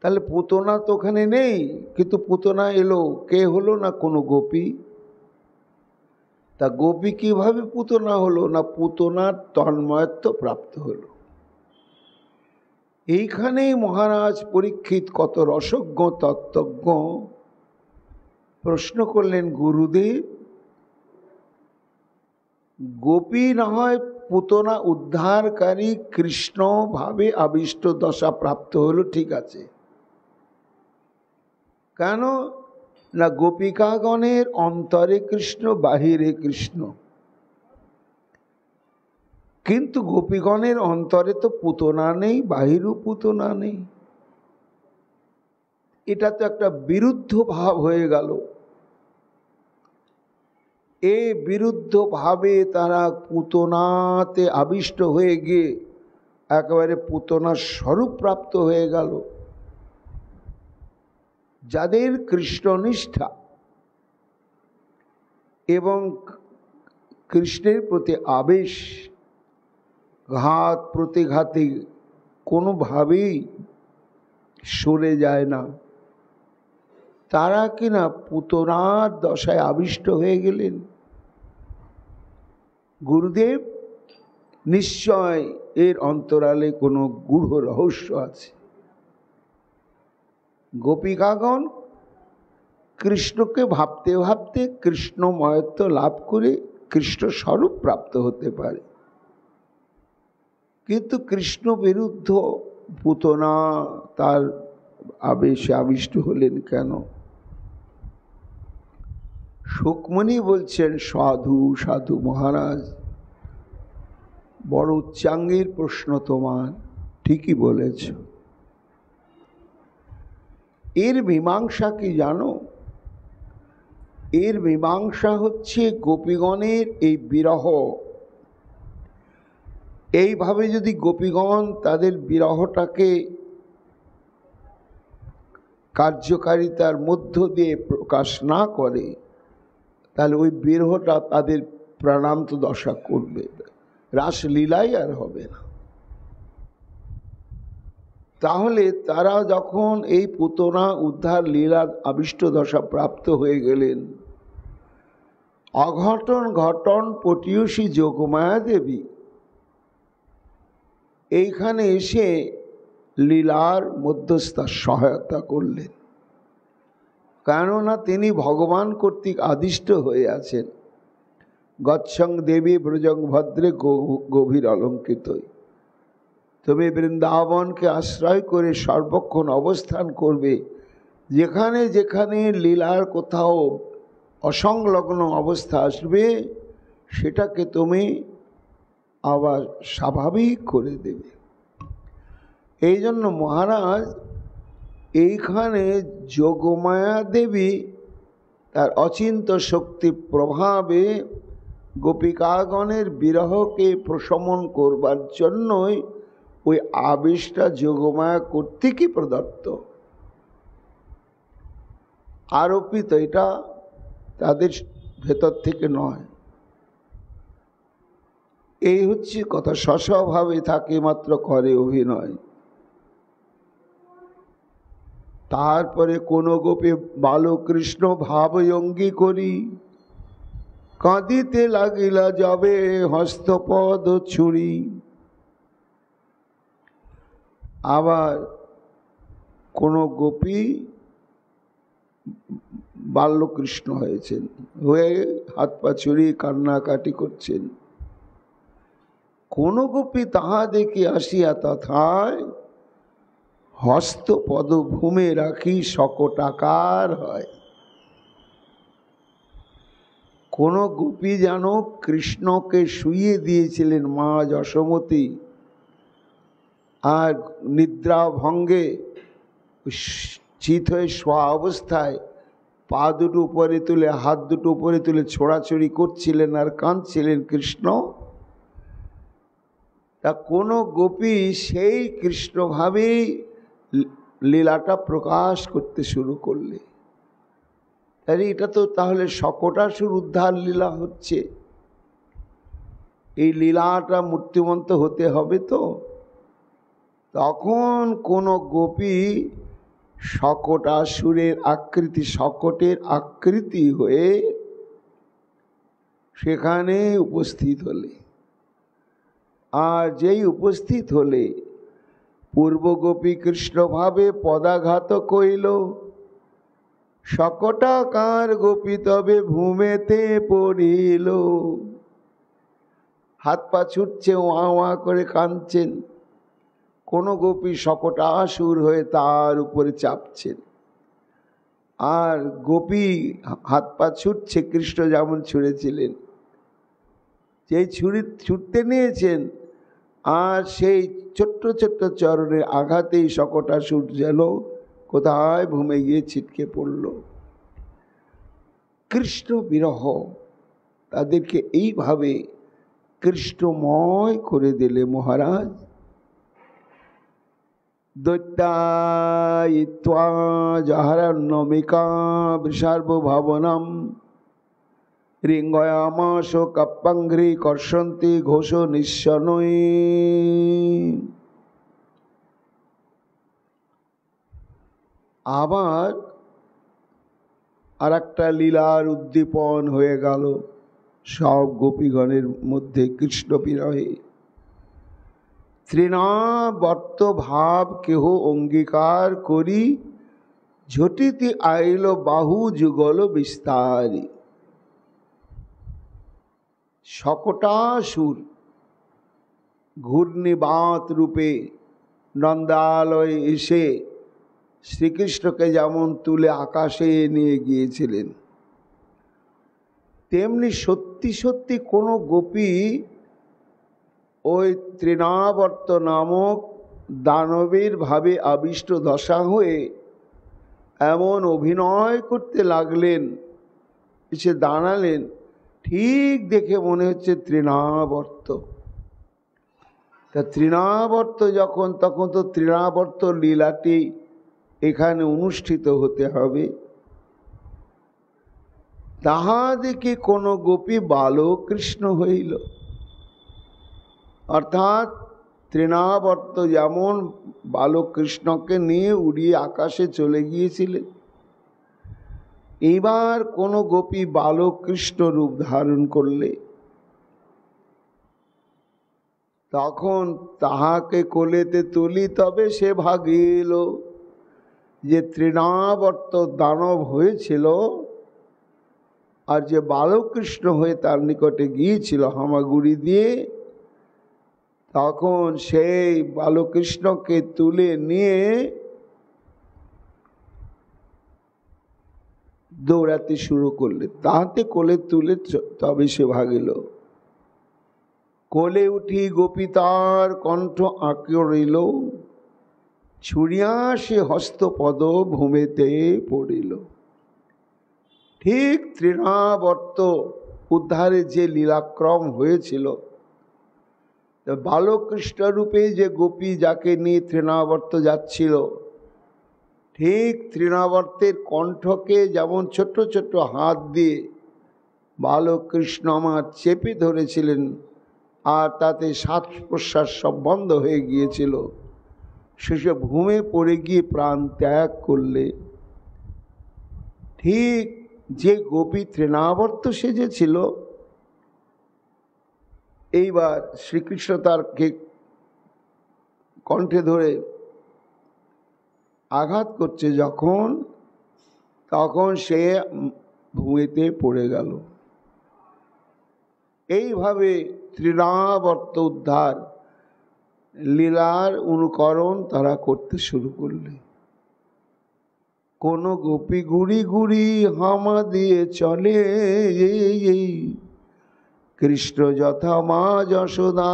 তাহলে পুতনা তো ওখানে নেই, কিন্তু পুতনা এলো, কে হলো? না কোনো গোপী। তা গোপী কিভাবে পুতনা হলো? না পুতনার তন্ময়ত্ব প্রাপ্ত হলো। এইখানেই মহারাজ পরীক্ষিত কত রসজ্ঞ তত্ত্বজ্ঞ প্রশ্ন করলেন, গুরুদেব গোপী না হয় পুতনা উদ্ধারকারী কৃষ্ণ ভাবে আবিষ্ট দশা প্রাপ্ত হলো, ঠিক আছে, কেন না গোপিকাগণের অন্তরে কৃষ্ণ, বাহিরে কৃষ্ণ। কিন্তু গোপীগণের অন্তরে তো পুতনা নেই, বাহিরও পুতনা নেই। এটা তো একটা বিরুদ্ধ ভাব হয়ে গেল। এ বিরুদ্ধ ভাবে তারা পুতনাতে আবিষ্ট হয়ে গিয়ে একেবারে পুতনার স্বরূপ প্রাপ্ত হয়ে গেল। যাদের কৃষ্ণনিষ্ঠা এবং কৃষ্ণের প্রতি আবেশ ঘাত প্রতিঘাতে কোনোভাবেই সরে যায় না, তারা কিনা পুতনার দশায় আবিষ্ট হয়ে গেলেন। গুরুদেব নিশ্চয় এর অন্তরালে কোনো গূঢ় রহস্য আছে। গোপিকাগণ কৃষ্ণকে ভাবতে ভাবতে কৃষ্ণময়ত্ব লাভ করে কৃষ্ণ স্বরূপ প্রাপ্ত হতে পারে, কিন্তু কৃষ্ণ বিরুদ্ধ পুতনা তার আবেশে আবিষ্ট হলেন কেন? সুকমণি বলছেন, সাধু সাধু মহারাজ, বড় উচ্চাঙ্গের প্রশ্ন তোমার, ঠিকই বলেছ। এর মীমাংসা কি জানো? এর মীমাংসা হচ্ছে গোপীগণের এই বিরহ, এইভাবে যদি গোপীগণ তাদের বিরহটাকে কার্যকারিতার মধ্য দিয়ে প্রকাশ না করে, তাহলে ওই বিরহটা তাদের প্রাণান্ত দশা করবে, রাসলীলাই আর হবে না। তাহলে তারা যখন এই পুতনা উদ্ধার লীলা আবিষ্ট দশা প্রাপ্ত হয়ে গেলেন, অঘটন ঘটন পটীয়সী যোগমায়া দেবী এইখানে এসে লীলার মধ্যস্থতার সহায়তা করলেন। কেননা তিনি ভগবান কর্তৃক আদিষ্ট হয়ে আছেন। গচ্ছং দেবী ব্রজং ভদ্রে গভীর অলঙ্কৃত। তবে বৃন্দাবনকে আশ্রয় করে সর্বক্ষণ অবস্থান করবে। যেখানে যেখানে লীলার কোথাও অসংলগ্ন অবস্থা আসবে, সেটাকে তুমি আবার স্বাভাবিক করে দেবে। এই জন্য মহারাজ এইখানে যোগমায়া দেবী তার অচিন্ত শক্তি প্রভাবে গোপিকাগণের বিরহকে প্রশমন করবার জন্যই ওই আবেশটা যোগমায়া কর্তৃকই প্রদত্ত, আরোপিত। এটা তাদের ভেতর থেকে নয়। এই হচ্ছে কথা। স্বস্বভাবে থাকে মাত্র করে অভিনয়। তারপরে কোন গোপে বালকৃষ্ণ ভাবয়ঙ্গী করি কাঁদিতে লাগিলা যাবে হস্তপদ ছুরি। আবার কোন গোপী বাল্যকৃষ্ণ হয়েছেন, হয়ে হাত পা ছুড়ি কান্নাকাটি করছেন। কোন গোপী তাহা দেখি আসিয়া তথায় হস্তপদ ভূমে রাখি শকটাকার হয়। কোন গোপী যেন কৃষ্ণকে শুইয়ে দিয়েছিলেন মা যশোমতী, আর নিদ্রা ভঙ্গে চিত হয়ে শোয়া অবস্থায় পা দুটো উপরে তুলে হাত দুটো উপরে তুলে ছোড়াছড়ি করছিলেন আর কাঁদছিলেন কৃষ্ণ। তা কোন গোপী সেই কৃষ্ণভাবেই লীলাটা প্রকাশ করতে শুরু করলে। আরে এটা তো তাহলে শকটাসুর উদ্ধার লীলা হচ্ছে। এই লীলাটা মূর্তিমন্ত হতে হবে। তো তখন কোন গোপী শকটাসুরের আকৃতি, শকটের আকৃতি হয়ে সেখানে উপস্থিত হলে, আর যেই উপস্থিত হলে পূর্ব গোপী কৃষ্ণভাবে পদাঘাত কইল, শকটাকার গোপী তবে ভূমেতে পড়িল। হাত পা ছুটছে, ওয়া ওয়া করে কাঁদছেন। কোন গোপী শকটাসুর হয়ে তার উপরে চাপছেন, আর গোপী হাত পা ছুটছে কৃষ্ণ যেমন ছুঁড়েছিলেন। যেই ছুটতে নিয়েছেন, আর সেই ছোট্ট ছোট্ট চরণের আঘাতেই শকটাসুর যেন কোথায় ভূমে গিয়ে ছিটকে পড়ল। কৃষ্ণ বিরহ তাদেরকে এইভাবে কৃষ্ণময় করে দিলে মহারাজ। দৈত্যায়িত্বা জাহারণ্যমিকা বৃষার্বভাবনম রিঙ্গয়ামাস কাপ্পাঙ্ঘ্রি কর্ষন্তি ঘোষ নিঃশনৈ। আবার আর একটা লীলার উদ্দীপন হয়ে গেল সব গোপীগণের মধ্যে কৃষ্ণ বিরহে। তৃণাবর্ত ভাব কেহ অঙ্গীকার করি ঝটিতি আইল বাহু যুগল বিস্তারি। শকটাসুর ঘূর্ণিবাত রূপে নন্দালয়ে এসে শ্রীকৃষ্ণকে যেমন তুলে আকাশে নিয়ে গিয়েছিলেন, তেমনি সত্যি সত্যি কোনো গোপী ওই তৃণাবর্ত নামক দানবের ভাবে আবিষ্ট দশা হয়ে এমন অভিনয় করতে লাগলেন, এসে দাঁড়ালেন, ঠিক দেখে মনে হচ্ছে তৃণাবর্ত। তা তৃণাবর্ত যখন, তখন তো তৃণাবর্ত লীলাটি এখানে অনুষ্ঠিত হতে হবে। তাহা দেখে কোন গোপী বালকৃষ্ণ হইল। অর্থাৎ তৃণাবর্ত যেমন বালকৃষ্ণকে নিয়ে উড়িয়ে আকাশে চলে গিয়েছিলেন, এইবার কোন গোপী বালকৃষ্ণ রূপ ধারণ করলে তখন তাহাকে কোলেতে তুলি, তবে সে ভাগিল। যে তৃণাবর্ত দানব হয়েছিল আর যে বালকৃষ্ণ হয়ে তার নিকটে গিয়েছিল হামাগুড়ি দিয়ে, তখন সেই বালকৃষ্ণকে তুলে নিয়ে দৌড়াতে শুরু করলে। তাহাতে কোলে তুলে তবে সে ভাগিল। কোলে উঠি গোপী তার কণ্ঠ আঁকে রইল, ছুড়িয়া সে হস্তপদ ভূমিতে পড়িল। ঠিক তৃণাবর্ত উদ্ধারে যে লীলাক্রম হয়েছিল, বালকৃষ্ণ রূপে যে গোপী যাকে নিয়ে তৃণাবর্ত যাচ্ছিল, ঠিক তৃণাবর্তের কণ্ঠকে যেমন ছোট্ট ছোট্ট হাত দিয়ে বালকৃষ্ণ আমার চেপে ধরেছিলেন, আর তাতে শ্বাস প্রশ্বাস সব বন্ধ হয়ে গিয়েছিল, শেষে ভূমে পড়ে গিয়ে প্রাণ ত্যাগ করলে। ঠিক যে গোপী তৃণাবর্ত সেজেছিল, এইবার শ্রীকৃষ্ণ তারকে কণ্ঠে ধরে আঘাত করছে যখন, তখন সে ভূমিতে পড়ে গেল। এইভাবে তৃণাবর্ত উদ্ধার লীলার অনুকরণ তারা করতে শুরু করলে। কোন গোপী গুড়ি গুড়ি হামা দিয়ে চলে, কৃষ্ণ যথা মা যশোদা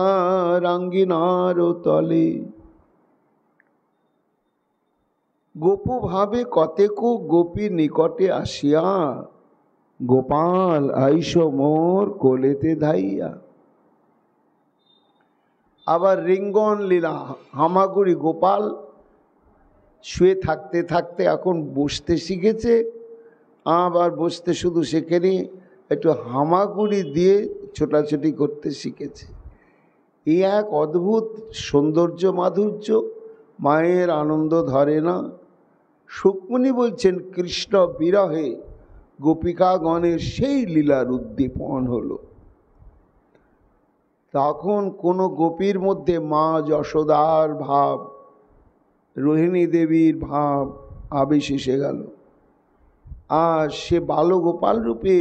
রাঙ্গিনার তলে। গোপভাবে কতেকো গোপী নিকটে আসিয়া, গোপাল আইস মোর কোলেতে ধাইয়া। আবার রিঙ্গন লীলা, হামাগুড়ি গোপাল শুয়ে থাকতে থাকতে এখন বসতে শিখেছে, আবার বসতে শুধু শেখেনি, একটু হামাগুড়ি দিয়ে ছোটাছুটি করতে শিখেছে। এই এক অদ্ভুত সৌন্দর্য মাধুর্য, মায়ের আনন্দ ধরে না। সুকমণি বলছেন কৃষ্ণ বিরহে গোপিকাগণের সেই লীলার উদ্দীপন হলো। তখন কোনো গোপীর মধ্যে মা যশোদার ভাব, রোহিণী দেবীর ভাব আবেশ এসে গেল, আর সে বালগোপাল রূপে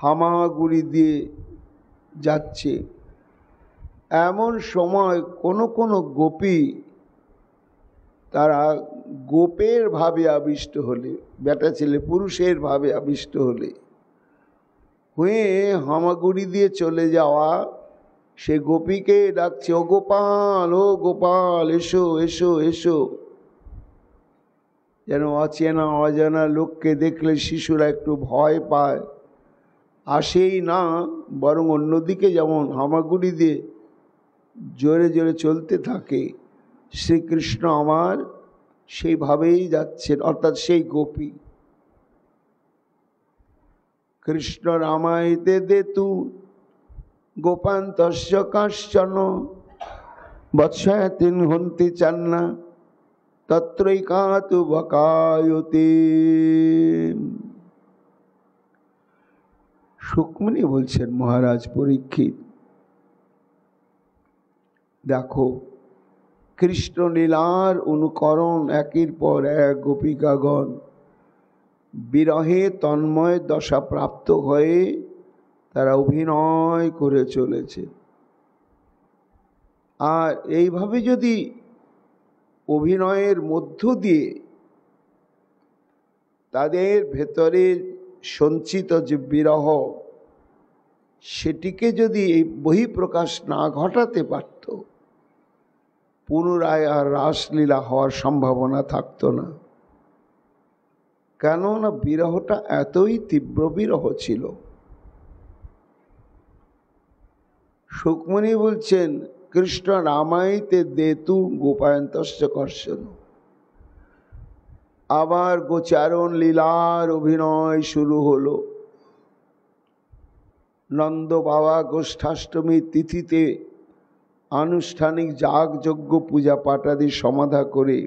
হামাগুড়ি দিয়ে যাচ্ছে। এমন সময় কোনো গোপী তারা গোপের ভাবে আবিষ্ট হলে, বেটা ছেলে পুরুষের ভাবে আবিষ্ট হলে, হয়ে হামাগুড়ি দিয়ে চলে যাওয়া সে গোপীকে ডাকছে, ও গোপাল, ও গোপাল, এসো এসো এসো। যেন অচেনা অজানা লোককে দেখলে শিশুরা একটু ভয় পায়, আসেই না, বরং অন্যদিকে যেমন হামাগুড়ি দিয়ে জোরে জোরে চলতে থাকে, শ্রীকৃষ্ণ আমার সেইভাবেই যাচ্ছেন, অর্থাৎ সেই গোপী। কৃষ্ণ রামায়িতে দেতু গোপান্তস্য কাশ্চন বৎসয়াতিন হন্তি চান্না তত্রৈকাতু বকায়তে। সুকমণি বলছেন, মহারাজ পরীক্ষিত, দেখো কৃষ্ণ লীলার অনুকরণ একের পর এক গোপিকাগণ বিরহে তন্ময় দশা প্রাপ্ত হয়ে তারা অভিনয় করে চলেছে। আর এইভাবে যদি অভিনয়ের মধ্য দিয়ে তাদের ভেতরে সঞ্চিত যে বিরহ, সেটিকে যদি এই বহিঃপ্রকাশ না ঘটাতে পারত, পুনরায় আর রাসলীলা হওয়ার সম্ভাবনা থাকতো না। কেননা বিরহটা এতই তীব্র বিরহ ছিল। সুকমণি বলছেন, কৃষ্ণ রামাইতে দেতু গোপায়ন্তস্য কর্ষণ। আবার গোচারণ লীলার অভিনয় শুরু হলো। নন্দ বাবা গোষ্ঠাষ্টমী তিথিতে আনুষ্ঠানিক যাগযজ্ঞ পূজা পাঠাদি সমাধা করে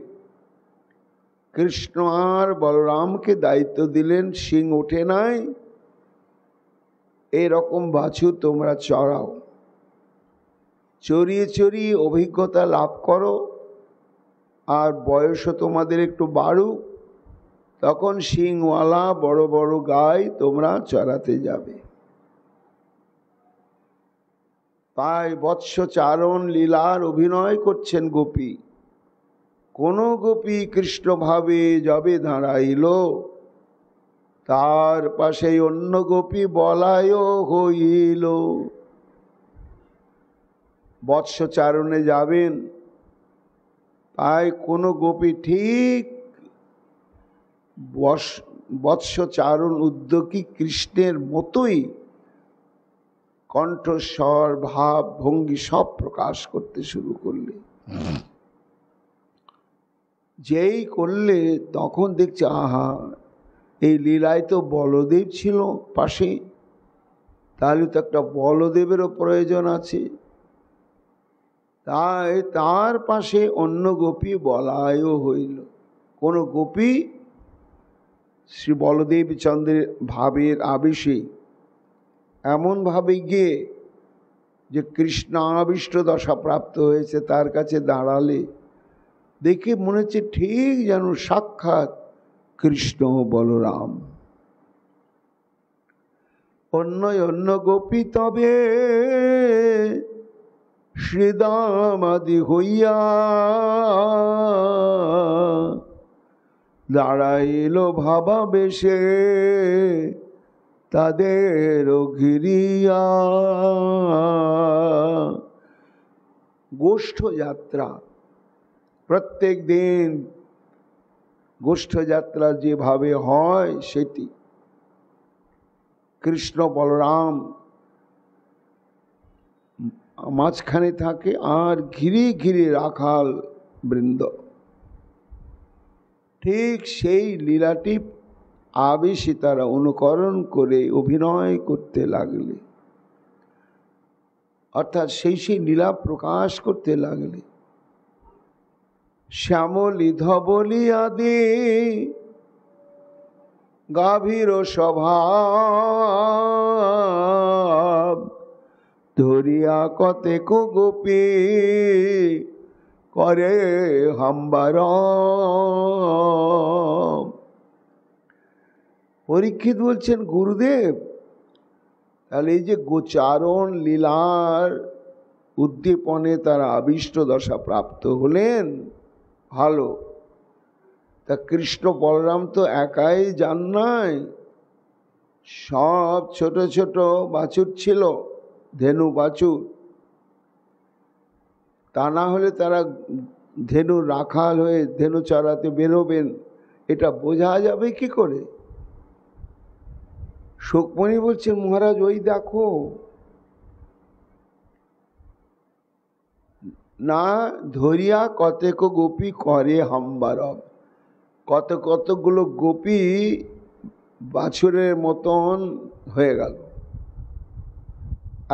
কৃষ্ণ আর বলরামকে দায়িত্ব দিলেন, সিং ওঠে নাই, এরকম বাছুর তোমরা চড়াও, চড়িয়ে চড়িয়ে অভিজ্ঞতা লাভ করো, আর বয়সও তোমাদের একটু বাড়ুক, তখন সিংওয়ালা বড় বড় গাই তোমরা চড়াতে যাবে। তাই বৎসচারণ লীলার অভিনয় করছেন গোপী। কোন গোপী কৃষ্ণ ভাবে যবে দাঁড়াইল, তার পাশে অন্য গোপী বলায় হইল। বৎসচারণে যাবেন, তাই কোন গোপী ঠিক বৎসচারণ উদ্যোগী কৃষ্ণের মতোই কণ্ঠস্বর ভাব ভঙ্গি সব প্রকাশ করতে শুরু করলে। যেই করলে তখন দেখছে, আহা, এই লীলায় তো বলদেব ছিল পাশে, তাহলে তো একটা বলদেবেরও প্রয়োজন আছে। তাই তার পাশে অন্য গোপী বলায়ও হইল। কোন গোপী শ্রী বলদেব চন্দ্রের ভাবের আবেশে এমনভাবে গিয়ে যে কৃষ্ণাবিষ্ট দশা প্রাপ্ত হয়েছে তার কাছে দাঁড়ালে দেখে মনে হচ্ছে ঠিক যেন সাক্ষাৎ কৃষ্ণ বলরাম। অন্য অন্য গোপী তবে শ্রীদামাদি হইয়া দাঁড়াইল ভাবাবেশে তাদের ঘিরিয়া। গোষ্ঠ যাত্রা, প্রত্যেক দিন গোষ্ঠ যাত্রা যেভাবে হয় সেটি কৃষ্ণ বলরাম মাঝখানে থাকে আর ঘিরে ঘিরে রাখাল বৃন্দ। ঠিক সেই লীলাটি আবেশে তারা অনুকরণ করে অভিনয় করতে লাগলে, অর্থাৎ সেই লীলা প্রকাশ করতে লাগলে। শ্যামলী ধবলি আদি গাভীর স্বভাব ধরিয়া কতেক গোপী করে হাম্বার। পরীক্ষিত বলছেন, গুরুদেব, তাহলে এই যে গোচারণ লীলার উদ্দীপনে তারা আবিষ্ট দশা প্রাপ্ত হলেন, ভালো, তা কৃষ্ণ বলরাম তো একাই যান নাই, সব ছোট ছোট বাছুর ছিল, ধেনু বাছুর। তা না হলে তারা ধেনু রাখাল হয়ে ধেনু চড়াতে বেরোবেন, এটা বোঝা যাবে কি করে? সুকমণি বলছেন, মহারাজ ওই দেখো না, ধরিয়া কতেক গোপী করে হাম্বারব, কতগুলো গোপী বাছুরের মতন হয়ে গেল,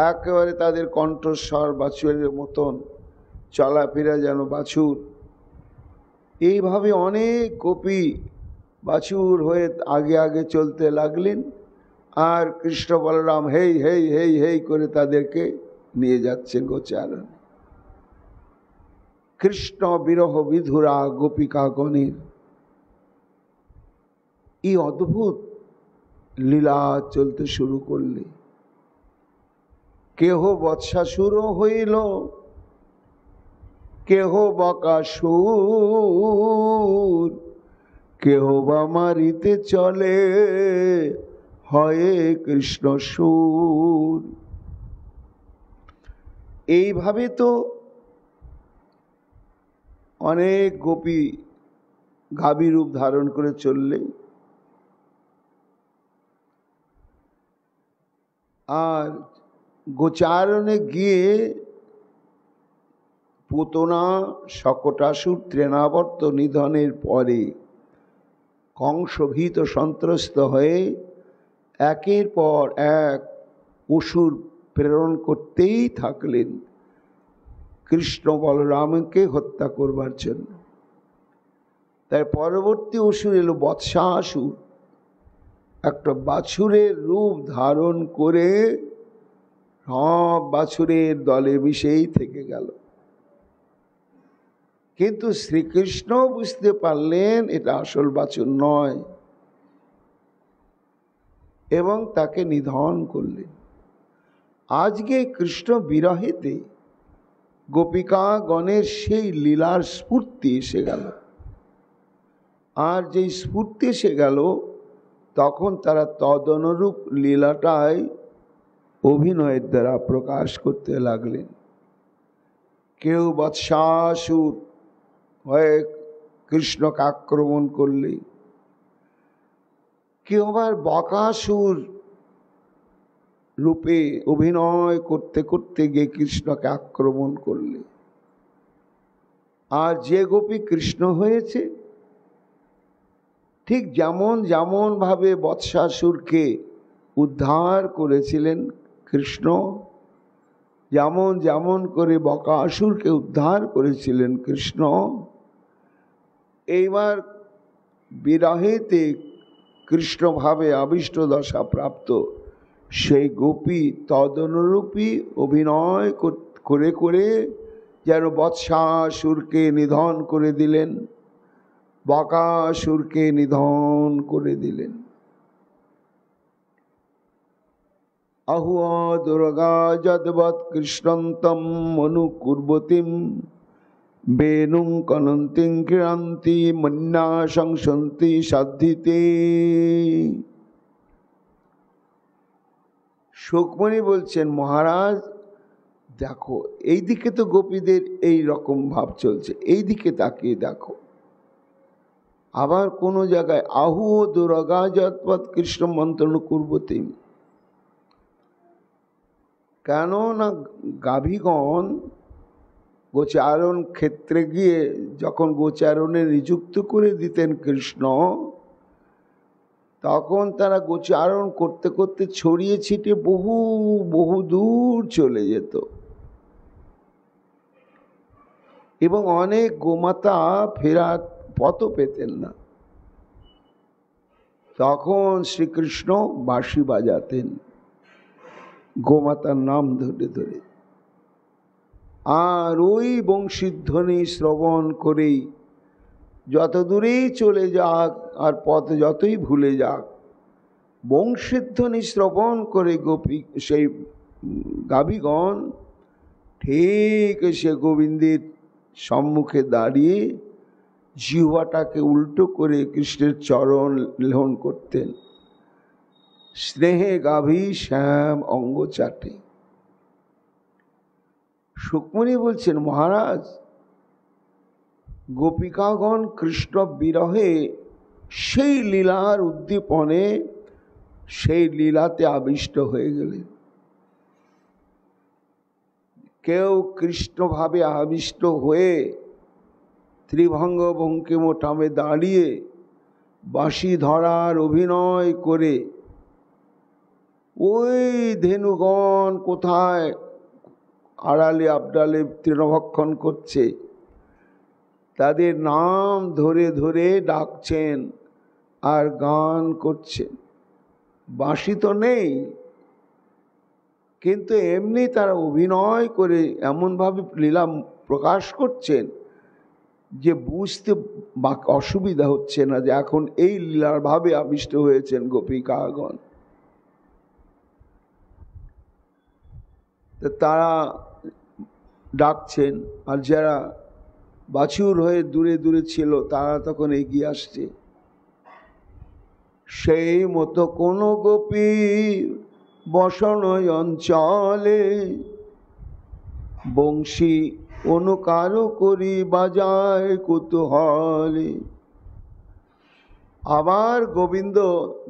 একেবারে তাদের কণ্ঠস্বর বাছুরের মতন, চলাফেরা যেন বাছুর। এইভাবে অনেক গোপী বাছুর হয়ে আগে আগে চলতে লাগলেন, আর কৃষ্ণ বলরাম হেই হেই হেই হেই করে তাদেরকে নিয়ে যাচ্ছেন গোচারণ। কৃষ্ণ বিরহ বিধুরা গোপিকাগণের এই অদ্ভুত লীলা চলতে শুরু করলে। কেহ বৎসাসুর হইল, কেহ বকাসুর, কেহ বা মারিতে চলে হয়ে কৃষ্ণ সুর। এইভাবে তো অনেক গোপী গাভী রূপ ধারণ করে চললে, আর গোচারণে গিয়ে পুতনা শকটাসুর তৃণাবর্ত নিধনের পরে কংস ভীত সন্ত্রস্ত হয়ে একের পর এক অসুর প্রেরণ করতেই থাকলেন কৃষ্ণ বলরামকে হত্যা করবার জন্য। তাই পরবর্তী অসুর এলো বৎসাসুর, একটা বাছুরের রূপ ধারণ করে সব বাছুরের দলে মিশেই থেকে গেল। কিন্তু শ্রীকৃষ্ণ বুঝতে পারলেন এটা আসল বাছুর নয় এবং তাকে নিধন করলেন। আজকে কৃষ্ণ বিরহেতে গোপিকাগণের সেই লীলার স্ফূর্তি এসে গেল, আর যেই স্ফূর্তি এসে গেল তখন তারা তদনুরূপ লীলাটাই অভিনয়ের দ্বারা প্রকাশ করতে লাগলেন। কেউ বৎসাসুর হয়ে কৃষ্ণকে আক্রমণ করলে, কেউ আবার বকাসুর রূপে অভিনয় করতে করতে গিয়ে কৃষ্ণকে আক্রমণ করলে। আর যে গোপী কৃষ্ণ হয়েছে ঠিক যেমন যেমন ভাবে বৎসাসুরকে উদ্ধার করেছিলেন কৃষ্ণ, যেমন যেমন করে বকাসুরকে উদ্ধার করেছিলেন কৃষ্ণ, এইবার বিরহেতে কৃষ্ণভাবে আবিষ্ট দশা প্রাপ্ত সেই গোপী তদনুরূপী অভিনয় করে করে যেন বৎসাসুরকে নিধন করে দিলেন, বকাসুরকে নিধন করে দিলেন। আহুয়া দুর্গা যদ্বৎ কৃষ্ণন্তম অনুকুর্বতীম বেনুং কনন্তিং ক্রান্তি মন্যা সংসন্তি সাধিতে। শুকমণি বলছেন, মহারাজ দেখো এইদিকে তো গোপীদের এই রকম ভাব চলছে, এই দিকে তাকিয়ে দেখো। আবার কোনো জায়গায় আহু ও দুর্গা যৎপৎ কৃষ্ণ মন্ত্রণ কুর্বতীম, কেন না গাভীগণ গোচারণ ক্ষেত্রে গিয়ে যখন গোচারণে নিযুক্ত করে দিতেন কৃষ্ণ, তখন তারা গোচারণ করতে করতে ছড়িয়ে ছিটিয়ে বহু বহু দূর চলে যেত এবং অনেক গোমাতা ফেরার পথও পেতেন না। তখন শ্রীকৃষ্ণ বাঁশি বাজাতেন গোমাতার নাম ধরে ধরে, আর ওই বংশীধ্বনি শ্রবণ করেই যত দূরেই চলে যাক আর পথ যতই ভুলে যাক, বংশীধ্বনি শ্রবণ করে গোপী সেই গাভীগণ ঠিক সে গোবিন্দের সম্মুখে দাঁড়িয়ে জিহ্বাটাকে উল্টো করে কৃষ্ণের চরণ লেহন করতেন। স্নেহে গাভী শ্যাম অঙ্গ চাটে। শুকমণি বলছেন, মহারাজ গোপিকাগণ কৃষ্ণ বিরহে সেই লীলার উদ্দীপনে সেই লীলাতে আবিষ্ট হয়ে গেলেন। কেউ কৃষ্ণভাবে আবিষ্ট হয়ে ত্রিভঙ্গ ভঙ্কিমোটামে দাঁড়িয়ে বাঁশি ধরার অভিনয় করে ওই ধেনুগণ কোথায় আড়ালে আবডালে তৃণভক্ষণ করছে তাদের নাম ধরে ধরে ডাকছেন আর গান করছেন। বাঁশি তো নেই, কিন্তু এমনি তারা অভিনয় করে এমনভাবে লীলা প্রকাশ করছেন যে বুঝতে অসুবিধা হচ্ছে না যে এখন এই লীলার ভাবে আবিষ্ট হয়েছেন গোপিকাগণ। তারা ডাকছেন, আর যারা বাছুর হয়ে দূরে দূরে ছিল তারা তখন এগিয়ে আসছে। সেই মতো কোনো গোপী বসন অঞ্চলে বংশী অনুকার করি বাজায় কুতূহলে। আবার গোবিন্দ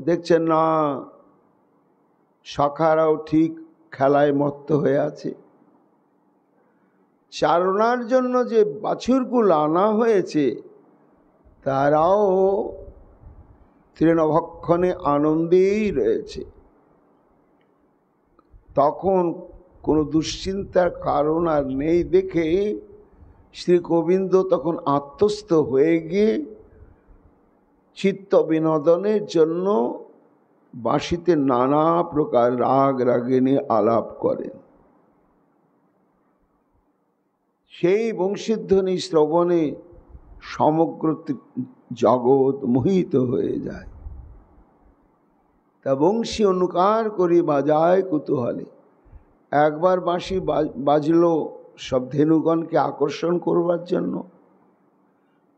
দেখছেন না সখারাও ঠিক খেলায় মত্ত হয়ে আছে, চারণার জন্য যে বাছুরগুলো আনা হয়েছে তারাও তৃণভক্ষণে আনন্দেই রয়েছে। তখন কোনো দুশ্চিন্তার কারণ আর নেই দেখে শ্রী গোবিন্দ তখন আত্মস্থ হয়ে গিয়ে চিত্ত বিনোদনের জন্য বাঁশিতে নানা প্রকার রাগ রাগিনী আলাপ করেন। সেই বংশীধ্বনি শ্রবণে সমগ্র জগৎ মোহিত হয়ে যায়। তা বংশী অনুকার করে বাজায় কুতূহলে। একবার বাঁশি বাজলো সব ধেনুগণকে আকর্ষণ করবার জন্য,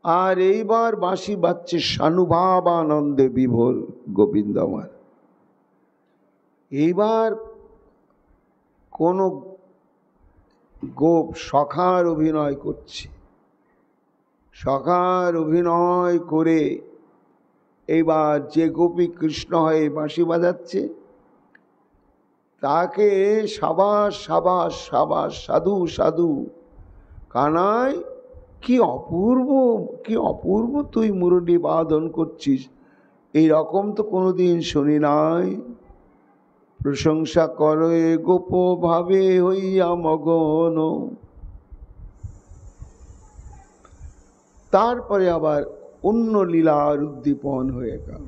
আর এইবার বাঁশি বাজছে সানুভাব আনন্দে বিভোর গোবিন্দ আমার। এইবার কোন গোপ সখার অভিনয় করছে, সখার অভিনয় করে এইবার যে গোপী কৃষ্ণ হয়ে বাঁশি বাজাচ্ছে তাকে সাবাস সাবাস সাবাস, সাধু সাধু, কানাই কি অপূর্ব, কি অপূর্ব তুই মুরলী বাদন করছিস, এই রকম তো কোনোদিন শুনি নাই। প্রশংসা করে গোপ ভাবে হইয়া মগন। তারপরে আবার অন্য লীলার উদ্দীপন হয়ে গেল।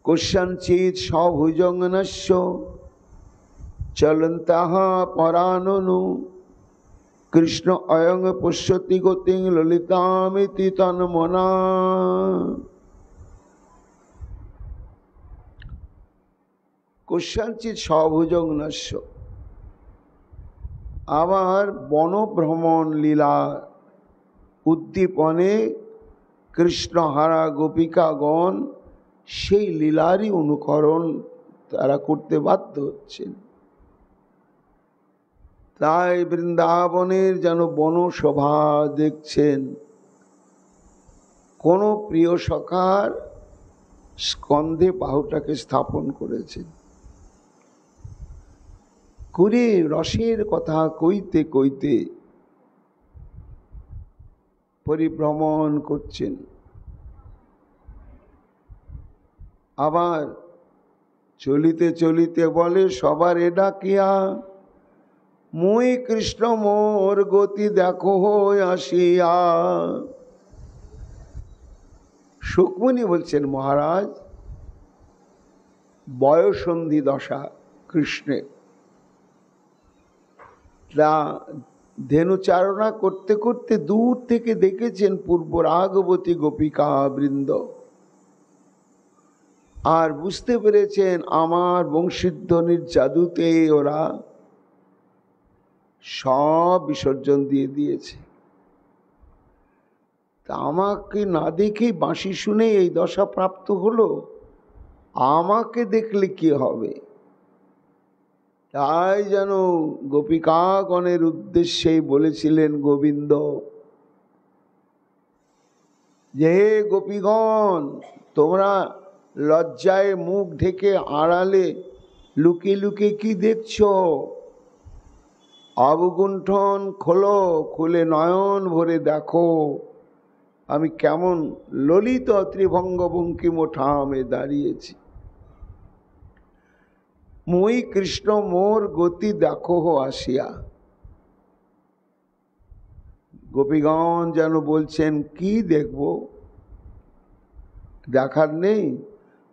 কস্যাঞ্চিৎ সভুজঙ্গনস্য চলন্তঃ পরাননু কৃষ্ণ অয়ং পশ্যতি গতিং ললিতামিতি তন্মনা। কস্যাঞ্চিৎ সভুজঙ্গনস্য, আবার বনভ্রমণ লীলা উদ্দীপনে কৃষ্ণহারা গোপিকাগণ সেই লীলারই অনুকরণ তারা করতে বাধ্য হচ্ছেন। তাই বৃন্দাবনের যেন বনশোভা দেখছেন। কোন প্রিয় সখার স্কন্ধে বাহুটাকে স্থাপন করেছেন, করে রসের কথা কইতে কইতে পরিভ্রমণ করছেন। আবার চলিতে চলিতে বলে সবার ডাকিয়া, মুই কৃষ্ণ মোর গতি দেখো আসিয়া। সুকমণি বলছেন, মহারাজ বয়সন্ধি দশা কৃষ্ণের, তা ধেনুচারণা করতে করতে দূর থেকে দেখেছেন পূর্ব রাগবতী গোপিকা বৃন্দ, আর বুঝতে পেরেছেন আমার বংশীধ্বনির জাদুতে ওরা সব বিসর্জন দিয়ে দিয়েছে। তা আমাকে না দেখে বাঁশি শুনে এই দশা প্রাপ্ত হলো, আমাকে দেখলে কি হবে? তাই যেন গোপিকাগণের উদ্দেশ্যেই বলেছিলেন গোবিন্দ যে, হে গোপীগণ, তোমরা লজ্জায় মুখ ঢেকে আড়ালে লুকিয়ে লুকিয়ে কি দেখছো? অবগুণ্ঠন খোলো, খুলে নয়ন ভরে দেখো আমি কেমন ললিত ত্রিভঙ্গ ভঙ্কিম ঠামে দাঁড়িয়েছি। মুই কৃষ্ণ মোর গতি দেখো আসিয়া। গোপীগণ যেন বলছেন, কি দেখব, দেখার নেই।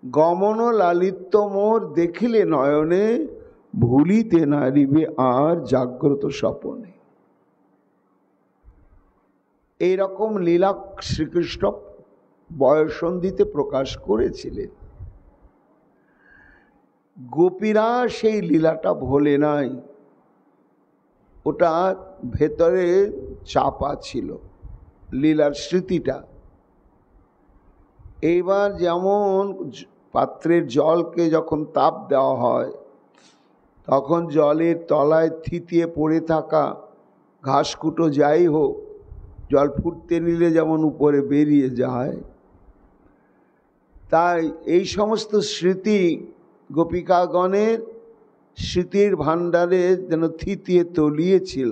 গমন লালিত্য মোর দেখিলে নয়নে, ভুলিতে নারিবে আর জাগ্রত স্বপনে। এইরকম লীলা শ্রীকৃষ্ণ বয়সন্ধিতে প্রকাশ করেছিলেন। গোপীরা সেই লীলাটা ভোলে নাই, ওটা ভেতরে চাপা ছিল লীলার স্মৃতিটা। এইবার যেমন পাত্রের জলকে যখন তাপ দেওয়া হয় তখন জলের তলায় থিতিয়ে পড়ে থাকা ঘাসকুটো যাই হোক, জল ফুটতে নিলে যেমন উপরে বেরিয়ে যায়, তাই এই সমস্ত স্মৃতি গোপিকাগণের স্মৃতির ভাণ্ডারে যেন থিতিয়ে তলিয়েছিল,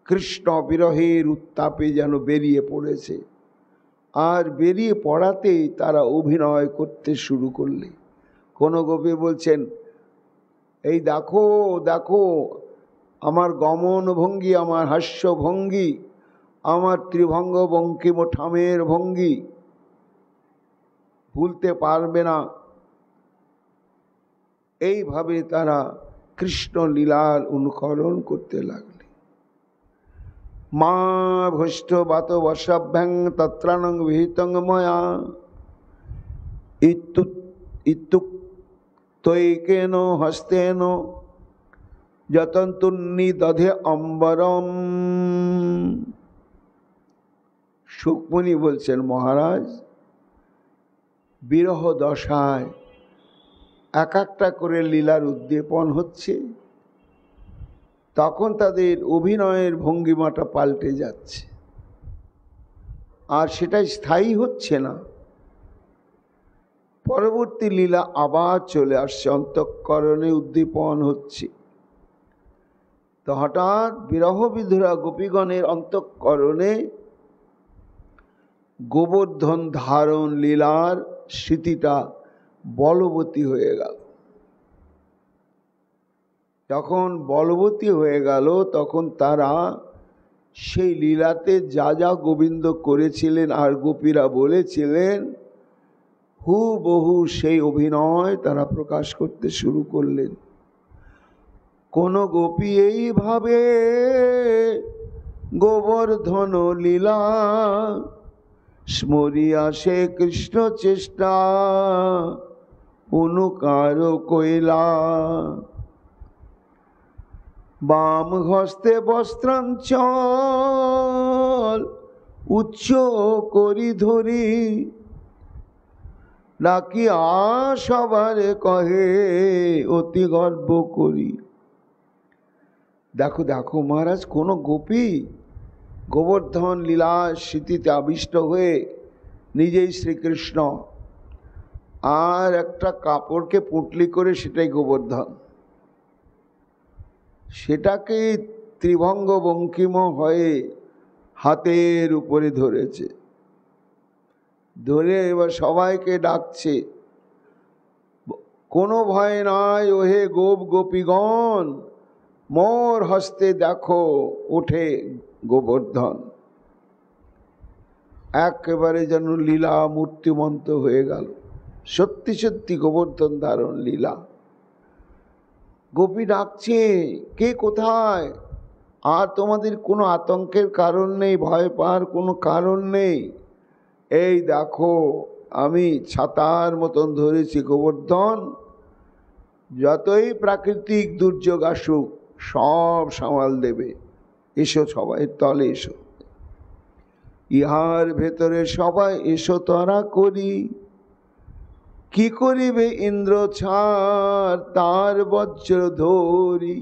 কৃষ্ণ বিরহের উত্তাপে যেন বেরিয়ে পড়েছে। আর বেরিয়ে পড়াতেই তারা অভিনয় করতে শুরু করলে। কোনো গোপী বলছেন, এই দেখো দেখো আমার গমন ভঙ্গি, আমার হাস্য ভঙ্গি, আমার ত্রিভঙ্গ বঙ্কিম ঠামের ভঙ্গি, ভুলতে পারবে না। এইভাবে তারা কৃষ্ণ লীলার অনুকরণ করতে লাগলে। মা ভষ্ট বাত বর্ষাভ্যাং তত্রানং বিহিতং ময়া ইত্যুক্তৈকেন হস্তেন যতন্তুন্নি দধে অম্বরম। শুকমুনি বলছেন, মহারাজ, বিরহ দশায় এক একটা করে লীলার উদ্দীপন হচ্ছে, তখন তাদের অভিনয়ের ভঙ্গিমাটা পাল্টে যাচ্ছে, আর সেটাই স্থায়ী হচ্ছে না। পরবর্তী লীলা আবার চলে আসছে, অন্তঃকরণে উদ্দীপন হচ্ছে। তো হঠাৎ বিরহ বিধুরা গোপীগণের অন্তঃকরণে গোবর্ধন ধারণ লীলার স্মৃতিটা বলবতী হয়ে গেল। যখন বলবতী হয়ে গেল, তখন তারা সেই লীলাতে যা যা গোবিন্দ করেছিলেন আর গোপীরা বলেছিলেন, হুবহু সেই অভিনয় তারা প্রকাশ করতে শুরু করলেন। কোন গোপী এইভাবে গোবর্ধন লীলা স্মরিয়া সে কৃষ্ণ চেষ্টা অনুকার কইলা। বাম হস্তে বস্ত্রাঞ্চল উচ্চ করি ধরি, নাকি সবারে কহে অতি গর্ব করি। দেখো দেখো মহারাজ, কোন গোপী গোবর্ধন লীলা স্মৃতিতে আবিষ্ট হয়ে নিজেই শ্রীকৃষ্ণ, আর একটা কাপড়কে পুঁটলি করে সেটাই গোবর্ধন, সেটাকে ত্রিভঙ্গ বঙ্কিম হয়ে হাতের উপরে ধরেছে। ধরে এবার সবাইকে ডাকছে, কোনো ভয় নাই ওহে গোপ গোপীগণ, মোর হস্তে দেখো ওঠে গোবর্ধন। একেবারে যেন লীলা মূর্তিমন্ত হয়ে গেল। সত্যি সত্যি গোবর্ধন ধারণ লীলা। গোপী ডাকছে, কে কোথায়? আর তোমাদের কোনো আতঙ্কের কারণ নেই, ভয় পাওয়ার কোনো কারণ নেই। এই দেখো আমি ছাতার মতন ধরেছি গোবর্ধন, যতই প্রাকৃতিক দুর্যোগ আসুক সব সামাল দেবে। এসো সবাই তলে এসো, ইহার ভেতরে সবাই এসো তারা করি, কি করিবে ইন্দ্র ছাড় তার বজ্র ধরি।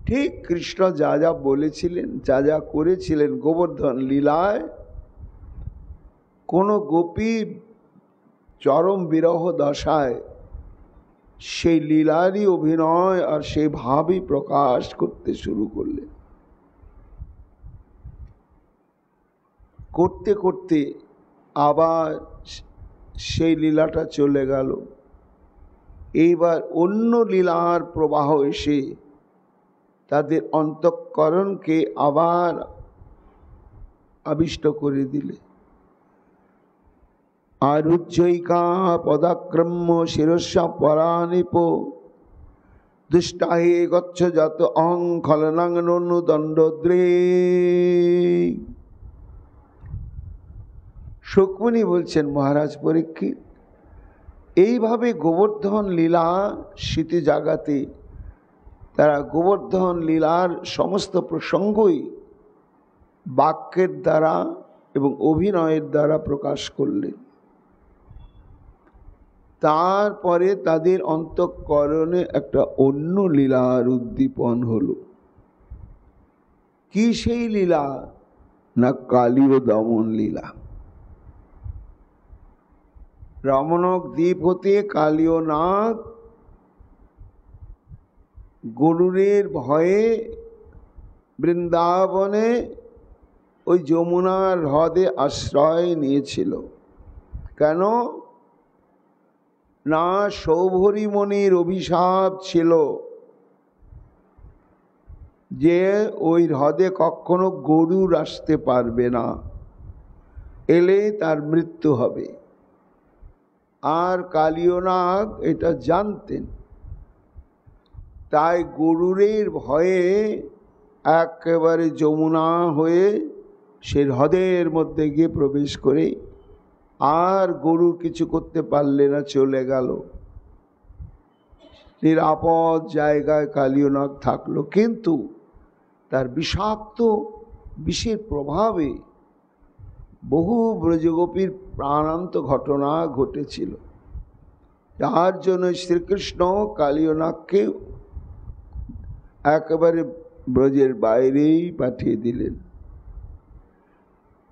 ঠিক কৃষ্ণ যা যা বলেছিলেন, যা যা করেছিলেন গোবর্ধন লীলায়, কোন গোপী চরম বিরহ দশায় সেই লীলারই অভিনয় আর সেই ভাবই প্রকাশ করতে শুরু করলেন। করতে করতে আবার সেই লীলাটা চলে গেল। এইবার অন্য লীলার প্রবাহ এসে তাদের অন্তঃকরণকে আবার আবিষ্ট করে দিলে। আরুজ্জৈকা পদাক্রম্য শিরস্যা পরানিপ দুষ্টাহে গচ্ছ যত অহং খলনাং ননু দণ্ডদ্রে। শুকমুনি বলছেন, মহারাজ পরীক্ষিত, এইভাবে গোবর্ধন লীলা স্মৃতি জাগাতে তারা গোবর্ধন লীলার সমস্ত প্রসঙ্গই বাক্যের দ্বারা এবং অভিনয়ের দ্বারা প্রকাশ করলেন। তারপরে তাদের অন্তঃকরণে একটা অন্য লীলার উদ্দীপন হলো। কি সেই লীলা? না কালীয় দমন লীলা। রমণক দ্বীপ হতে কালীয় নাগ গরুরের ভয়ে বৃন্দাবনে ওই যমুনার হ্রদে আশ্রয় নিয়েছিল। কেন না, সৌভরীমণির অভিশাপ ছিল যে ওই হ্রদে কখনো গরুর আসতে পারবে না, এলে তার মৃত্যু হবে। আর কালীয় নাগ এটা জানতেন, তাই গরুরের ভয়ে একেবারে যমুনা হয়ে সে হ্রদের মধ্যে গিয়ে প্রবেশ করে আর গরুর কিছু করতে পারলে না, চলে গেল। নিরাপদ জায়গায় কালীয় নাগ থাকলো, কিন্তু তার বিষাক্ত বিষের প্রভাবে বহু ব্রজগোপীর প্রাণান্ত ঘটনা ঘটেছিল, যার জন্য শ্রীকৃষ্ণ কালীয় নাগকে একেবারে ব্রজের বাইরেই পাঠিয়ে দিলেন।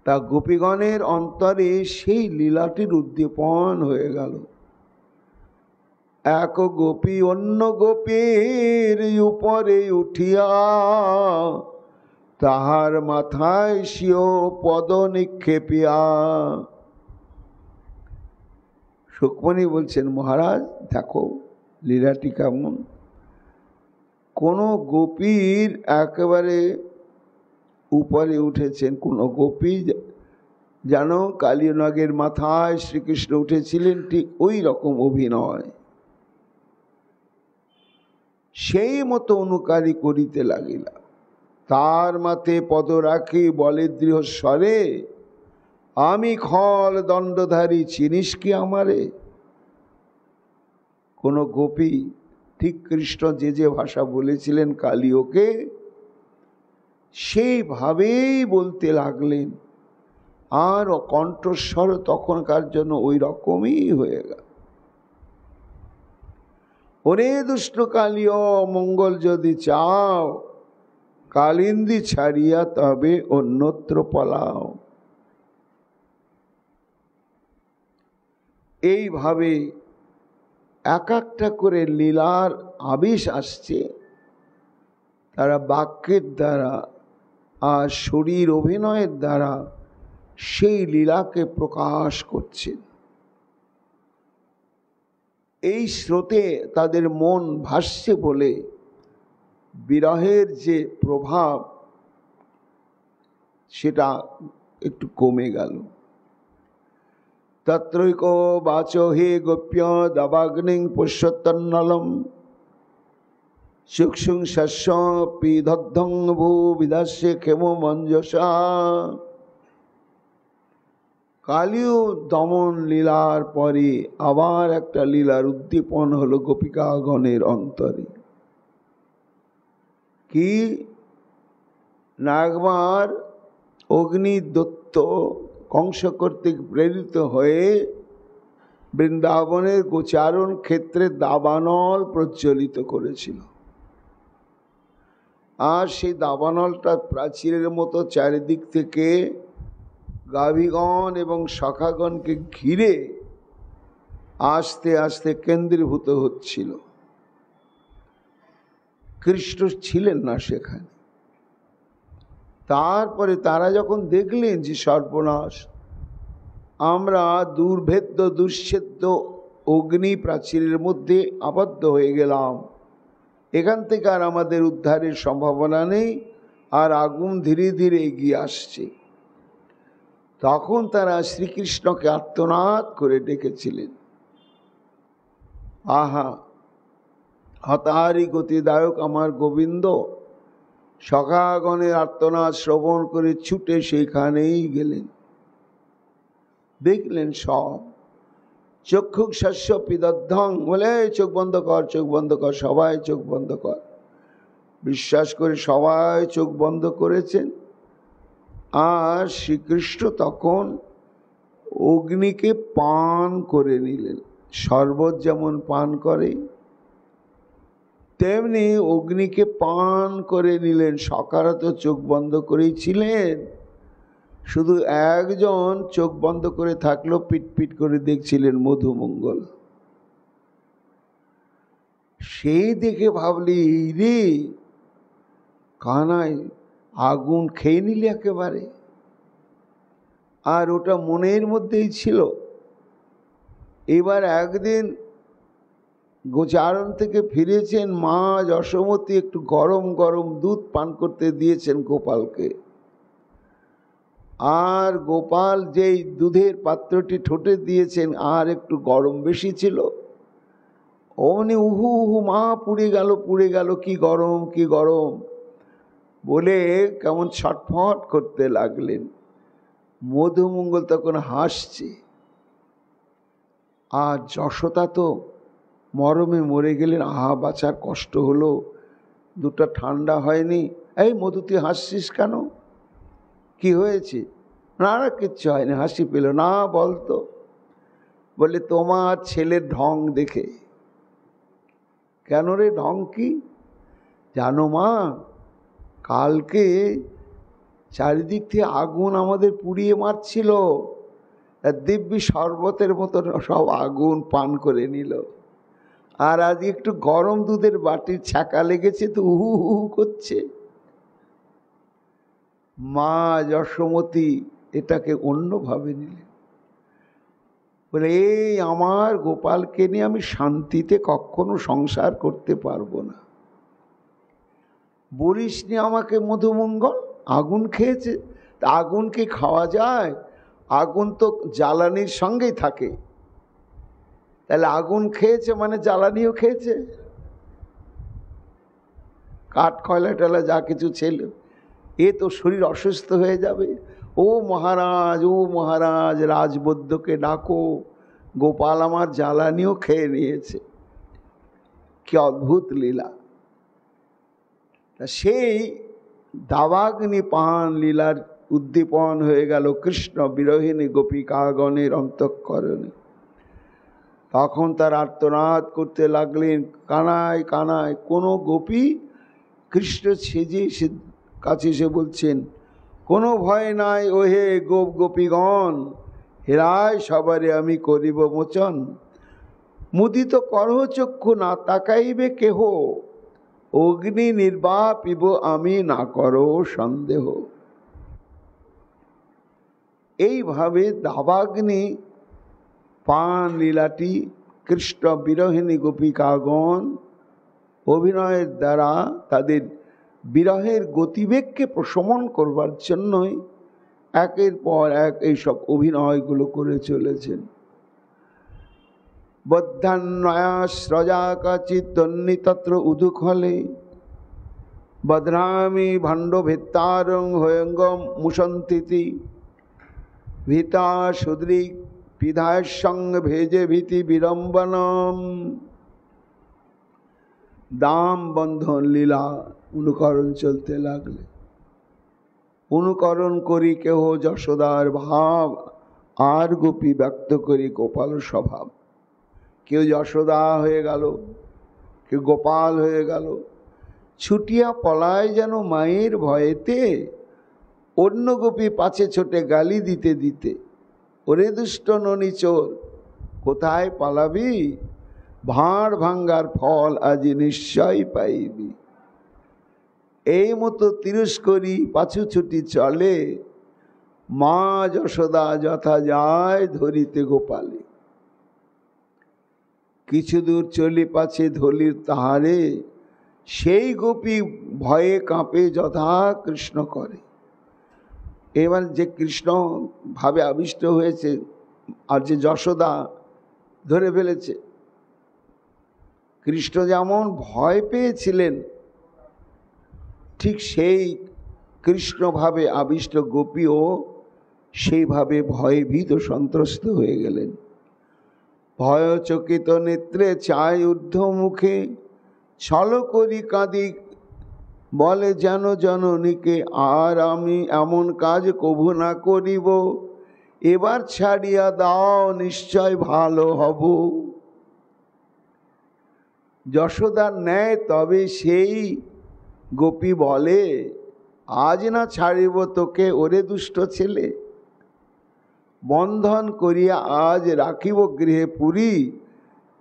তা গোপীগণের অন্তরে সেই লীলাটির উদ্দীপন হয়ে গেল। এক গোপী অন্য গোপীর উপরে উঠিয়া তাহার মাথায় স্বীয় পদ নিক্ষেপিয়া। সুকমণি বলছেন, মহারাজ দেখো লীলাটি কেমন। কোনো গোপীর একেবারে উপরে উঠেছেন, কোনো গোপী যেন কালীয় নাগের মাথায় শ্রীকৃষ্ণ উঠেছিলেন, ঠিক ওই রকম অভিনয় সেই মতো অনুকারী করিতে লাগিলা। তার মাথে পদ রাখি বলে দৃঢ় স্বরে, আমি খল দণ্ডধারী, চিনিস কি আমারে। কোন গোপী ঠিক কৃষ্ণ যে যে ভাষা বলেছিলেন কালীয়কে সেইভাবেই বলতে লাগলেন, আর কণ্ঠস্বর তখনকার জন্য ওই রকমই হয়ে গেল। ওরে দুষ্ট কালীয়, মঙ্গল যদি চাও কালিন্দী ছাড়িয়া তবে অন্যত্র পলাও। এইভাবে এক একটা করে লীলার আবেশ আসছে, তারা বাক্যের দ্বারা আর শরীর অভিনয়ের দ্বারা সেই লীলাকে প্রকাশ করছেন। এই স্রোতে তাদের মন ভাসছে বলে বিরহের যে প্রভাব সেটা একটু কমে গেল। তত্রৈক বাচ হে গোপ্য দাবাগ্নিং পুষ্যতন্নলম চক্ষুং শস্য পিদগ্ধং ভূ বিদাস্যে ক্ষেম মঞ্জসা। কালীয় দমন লীলার পরে আবার একটা লীলার উদ্দীপন হলো গোপিকাগণের অন্তরে। কি না, একবার অগ্নিদত্ত কংস কর্তৃক প্রেরিত হয়ে বৃন্দাবনের গোচারণ ক্ষেত্রে দাবানল প্রজ্বলিত করেছিল, আর সেই দাবানলটা প্রাচীরের মতো চারিদিক থেকে গাভীগণ এবং সখাগণকে ঘিরে আস্তে আস্তে কেন্দ্রীভূত হচ্ছিল। কৃষ্ণ ছিলেন না সেখানে। তারপরে তারা যখন দেখলেন যে সর্বনাশ, আমরা দুর্ভেদ্য দুঃছেদ্য অগ্নি প্রাচীরের মধ্যে আবদ্ধ হয়ে গেলাম, এখান থেকে আর আমাদের উদ্ধারের সম্ভাবনা নেই, আর আগুন ধীরে ধীরে এগিয়ে আসছে, তখন তারা শ্রীকৃষ্ণকে আর্তনাদ করে ডেকেছিলেন। আহা, হতাহারি গতিদায়ক আমার গোবিন্দ। সখাগণের আর্তনাদ শ্রবণ করে ছুটে সেইখানেই গেলেন। দেখলেন সব চক্ষুক শস্য পিদদ্ধং, বলে চোখ বন্ধ কর, চোখ বন্ধ কর, সবাই চোখ বন্ধ কর। বিশ্বাস করে সবাই চোখ বন্ধ করেছেন। আর শ্রীকৃষ্ণ তখন অগ্নিকে পান করে নিলেন। শরবত যেমন পান করে তেমনি অগ্নিকে পান করে নিলেন। সখারা তো চোখ বন্ধ করেই ছিলেন, শুধু একজন চোখ বন্ধ করে থাকলো, পিট পিট করে দেখছিলেন মধুমঙ্গল। সেই দেখে ভাবলি রে কানাই আগুন খেয়ে নিলি একেবারে। আর ওটা মনের মধ্যেই ছিল। এবার একদিন গোচারণ থেকে ফিরেছেন, মা যশোমতী একটু গরম গরম দুধ পান করতে দিয়েছেন গোপালকে। আর গোপাল যেই দুধের পাত্রটি ঠোঁটে দিয়েছেন আর একটু গরম বেশি ছিল, অমনি উহু উহু মা পুড়ে গেল, কি গরম কি গরম বলে কেমন ছটফট করতে লাগলেন। মধুমঙ্গল তখন হাসছে। আর যশোদা তো মরমে মরে গেলেন। আহা বাঁচার কষ্ট হলো, দুধটা ঠান্ডা হয়নি। এই মধু তুই হাসছিস কেন, কি হয়েছে? না না কিচ্ছু হয়নি। হাসি পেল না, বলতো। বলে তোমার ছেলের ঢং দেখে। কেন রে, ঢং কি? জানো মা, কালকে চারিদিক থেকে আগুন আমাদের পুড়িয়ে মারছিল, দিব্যি শরবতের মতো সব আগুন পান করে নিল। আর আজ একটু গরম দুধের বাটির ছ্যাঁকা লেগেছে তো উহু হু করছে। মা যশোমতী এটাকে অন্যভাবে নিলেন। বলে এই আমার গোপালকে নিয়ে আমি শান্তিতে কখনো সংসার করতে পারবো না। বলিস নি আমাকে মধুমঙ্গল, আগুন খেয়েছে। তা আগুন কি খাওয়া যায়? আগুন তো জ্বালানির সঙ্গেই থাকে। তাহলে আগুন খেয়েছে মানে জ্বালানিও খেয়েছে। কাঠ কয়লা টয়লা যা কিছু ছিল, এ তো শরীর অসুস্থ হয়ে যাবে। ও মহারাজ রাজবৈদ্যকে ডাকো, গোপাল আমার জ্বালানিও খেয়ে নিয়েছে। কি অদ্ভুত লীলা! সেই দাবাগ্নি পান লীলার উদ্দীপন হয়ে গেল কৃষ্ণ বিরহিণী গোপিকাগণের অন্তঃকরণে। তখন তার আর্তনাদ করতে লাগলেন, কানাই কানাই। কোনো গোপী কৃষ্ণ সেজে সে কাছে এসে বলছেন, কোনো ভয় নাই ওহে গোপ গোপীগণ, হেরায় সবারে আমি করিব মোচন। মুদিত করহ চক্ষু না তাকাইবে কেহ, অগ্নি নির্বাপিব আমি না করো সন্দেহ। এইভাবে দাবাগ্নি পান লীলাটি কৃষ্ণ বিরহিণী গোপিকাগণ অভিনয়ের দ্বারা তাদের বিরহের গতিবেগকে প্রশমন করবার জন্যই একের পর এক এইসব অভিনয়গুলো করে চলেছেন। বদ্ধান্নয়াশ্রজা কাচিৎ তন্নি তত্র উদুখলে, বধ্নামি ভাণ্ড ভিত্তারং হয়ঙ্গম মুসন্তিতি, ভীতা সুদ্রিক পিধায় সঙ্গ ভেজে ভীতি বিড়ম্বনম। দাম বন্ধন লীলা অনুকরণ চলতে লাগলে। অনুকরণ করি কেহ যশোদার ভাব, আর গোপী ব্যক্ত করি গোপাল স্বভাব। কেউ যশোদা হয়ে গেল, কেউ গোপাল হয়ে গেল। ছুটিয়া পলায় যেন মায়ের ভয়েতে, অন্য গোপী পাছে ছোটে গালি দিতে দিতে, ওরে দুষ্ট ননি চোর কোথায় পালাবি, ভাঁড় ভাঙ্গার ফল আজি নিশ্চয় পাইবি। এই মতো তিরস্করি পাছু ছুটি চলে, মা যশোদা যথা যায় ধরিতে গোপালে। কিছু দূর চলি পাছে ধলির তাহারে, সেই গোপী ভয়ে কাঁপে যথা কৃষ্ণ করে। এবার যে কৃষ্ণ ভাবে আবিষ্ট হয়েছে আর যে যশোদা ধরে ফেলেছে, কৃষ্ণ যেমন ভয় পেয়েছিলেন ঠিক সেই কৃষ্ণভাবে আবিষ্ট গোপীও সেইভাবে ভয়ে ভীত সন্ত্রস্ত হয়ে গেলেন। ভয়চকিত নেত্রে চায় ঊর্ধ্বমুখে, ছল করি কাঁদি বলে যেন জননীকে, আর আমি এমন কাজ কভু না করিব, এবার ছাড়িয়া দাও নিশ্চয় ভালো হব। যশোদার ন্যায় তবে সেই গোপী বলে, আজ না ছাড়িব তোকে ওরে দুষ্ট ছেলে, বন্ধন করিয়া আজ রাখিব গৃহে পুরী,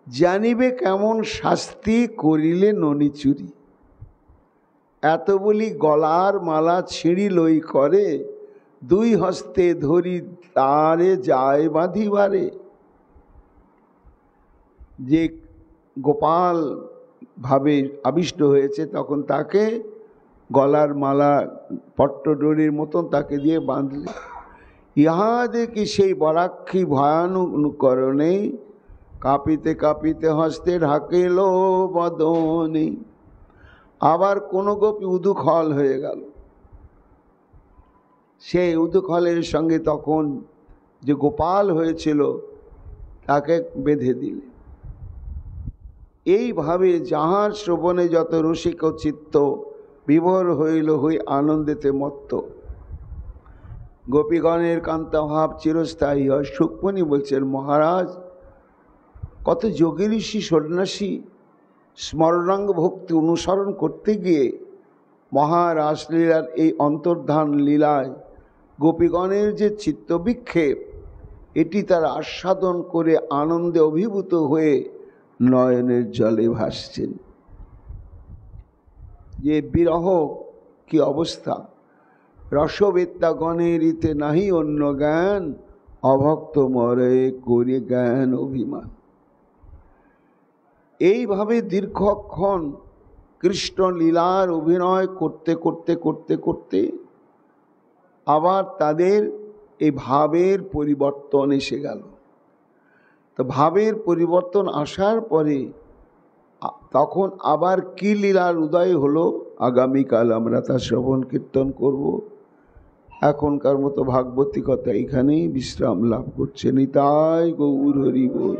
জানিবে কেমন শাস্তি করিলে ননি চুরি। এত বলি গলার মালা ছিঁড়ি লই করে, দুই হস্তে ধরি তারে যায় বাঁধিবারে। যে গোপাল ভাবে আবিষ্ট হয়েছে তখন তাকে গলার মালা পট্টডোরির মতন তাকে দিয়ে বাঁধলে। ইহা দেখি সেই বরাক্ষী ভয়ানুকরণে কাঁপিতে কাঁপিতে হস্তে ঢাকিল বদনে। আবার কোন গোপী উদুখল হয়ে গেল, সেই উদুখলের সঙ্গে তখন যে গোপাল হয়েছিল তাকে বেঁধে দিলে। এইভাবে যাহার শ্রবণে যত রসিক চিত্ত বিভোর হইল হই আনন্দেতে মত্ত। গোপীগণের কান্তাভাব চিরস্থায়ী হয়। সুকমণি বলছেন, মহারাজ কত যোগী ঋষি সন্ন্যাসী স্মরণাঙ্গ ভক্তি অনুসরণ করতে গিয়ে মহারাসলীলার এই অন্তর্ধান লীলায় গোপীগণের যে চিত্তবিক্ষেপ, এটি তারা আস্বাদন করে আনন্দে অভিভূত হয়ে নয়নের জলে ভাসছেন। যে বিরহ কি অবস্থা! রসবেত্তাগণের ইতে নাহি অন্য জ্ঞান, অভক্ত মরে করি জ্ঞান অভিমান। এইভাবে দীর্ঘক্ষণ কৃষ্ণ লীলার অভিনয় করতে করতে করতে করতে আবার তাদের এই ভাবের পরিবর্তন এসে গেল। তো ভাবের পরিবর্তন আসার পরে তখন আবার কি লীলার উদয় হলো, আগামীকাল আমরা তা শ্রবণ কীর্তন করব। এখনকার মতো ভাগবতী কথা এখানেই বিশ্রাম লাভ করছে। নিতাই গৌর হরি বল।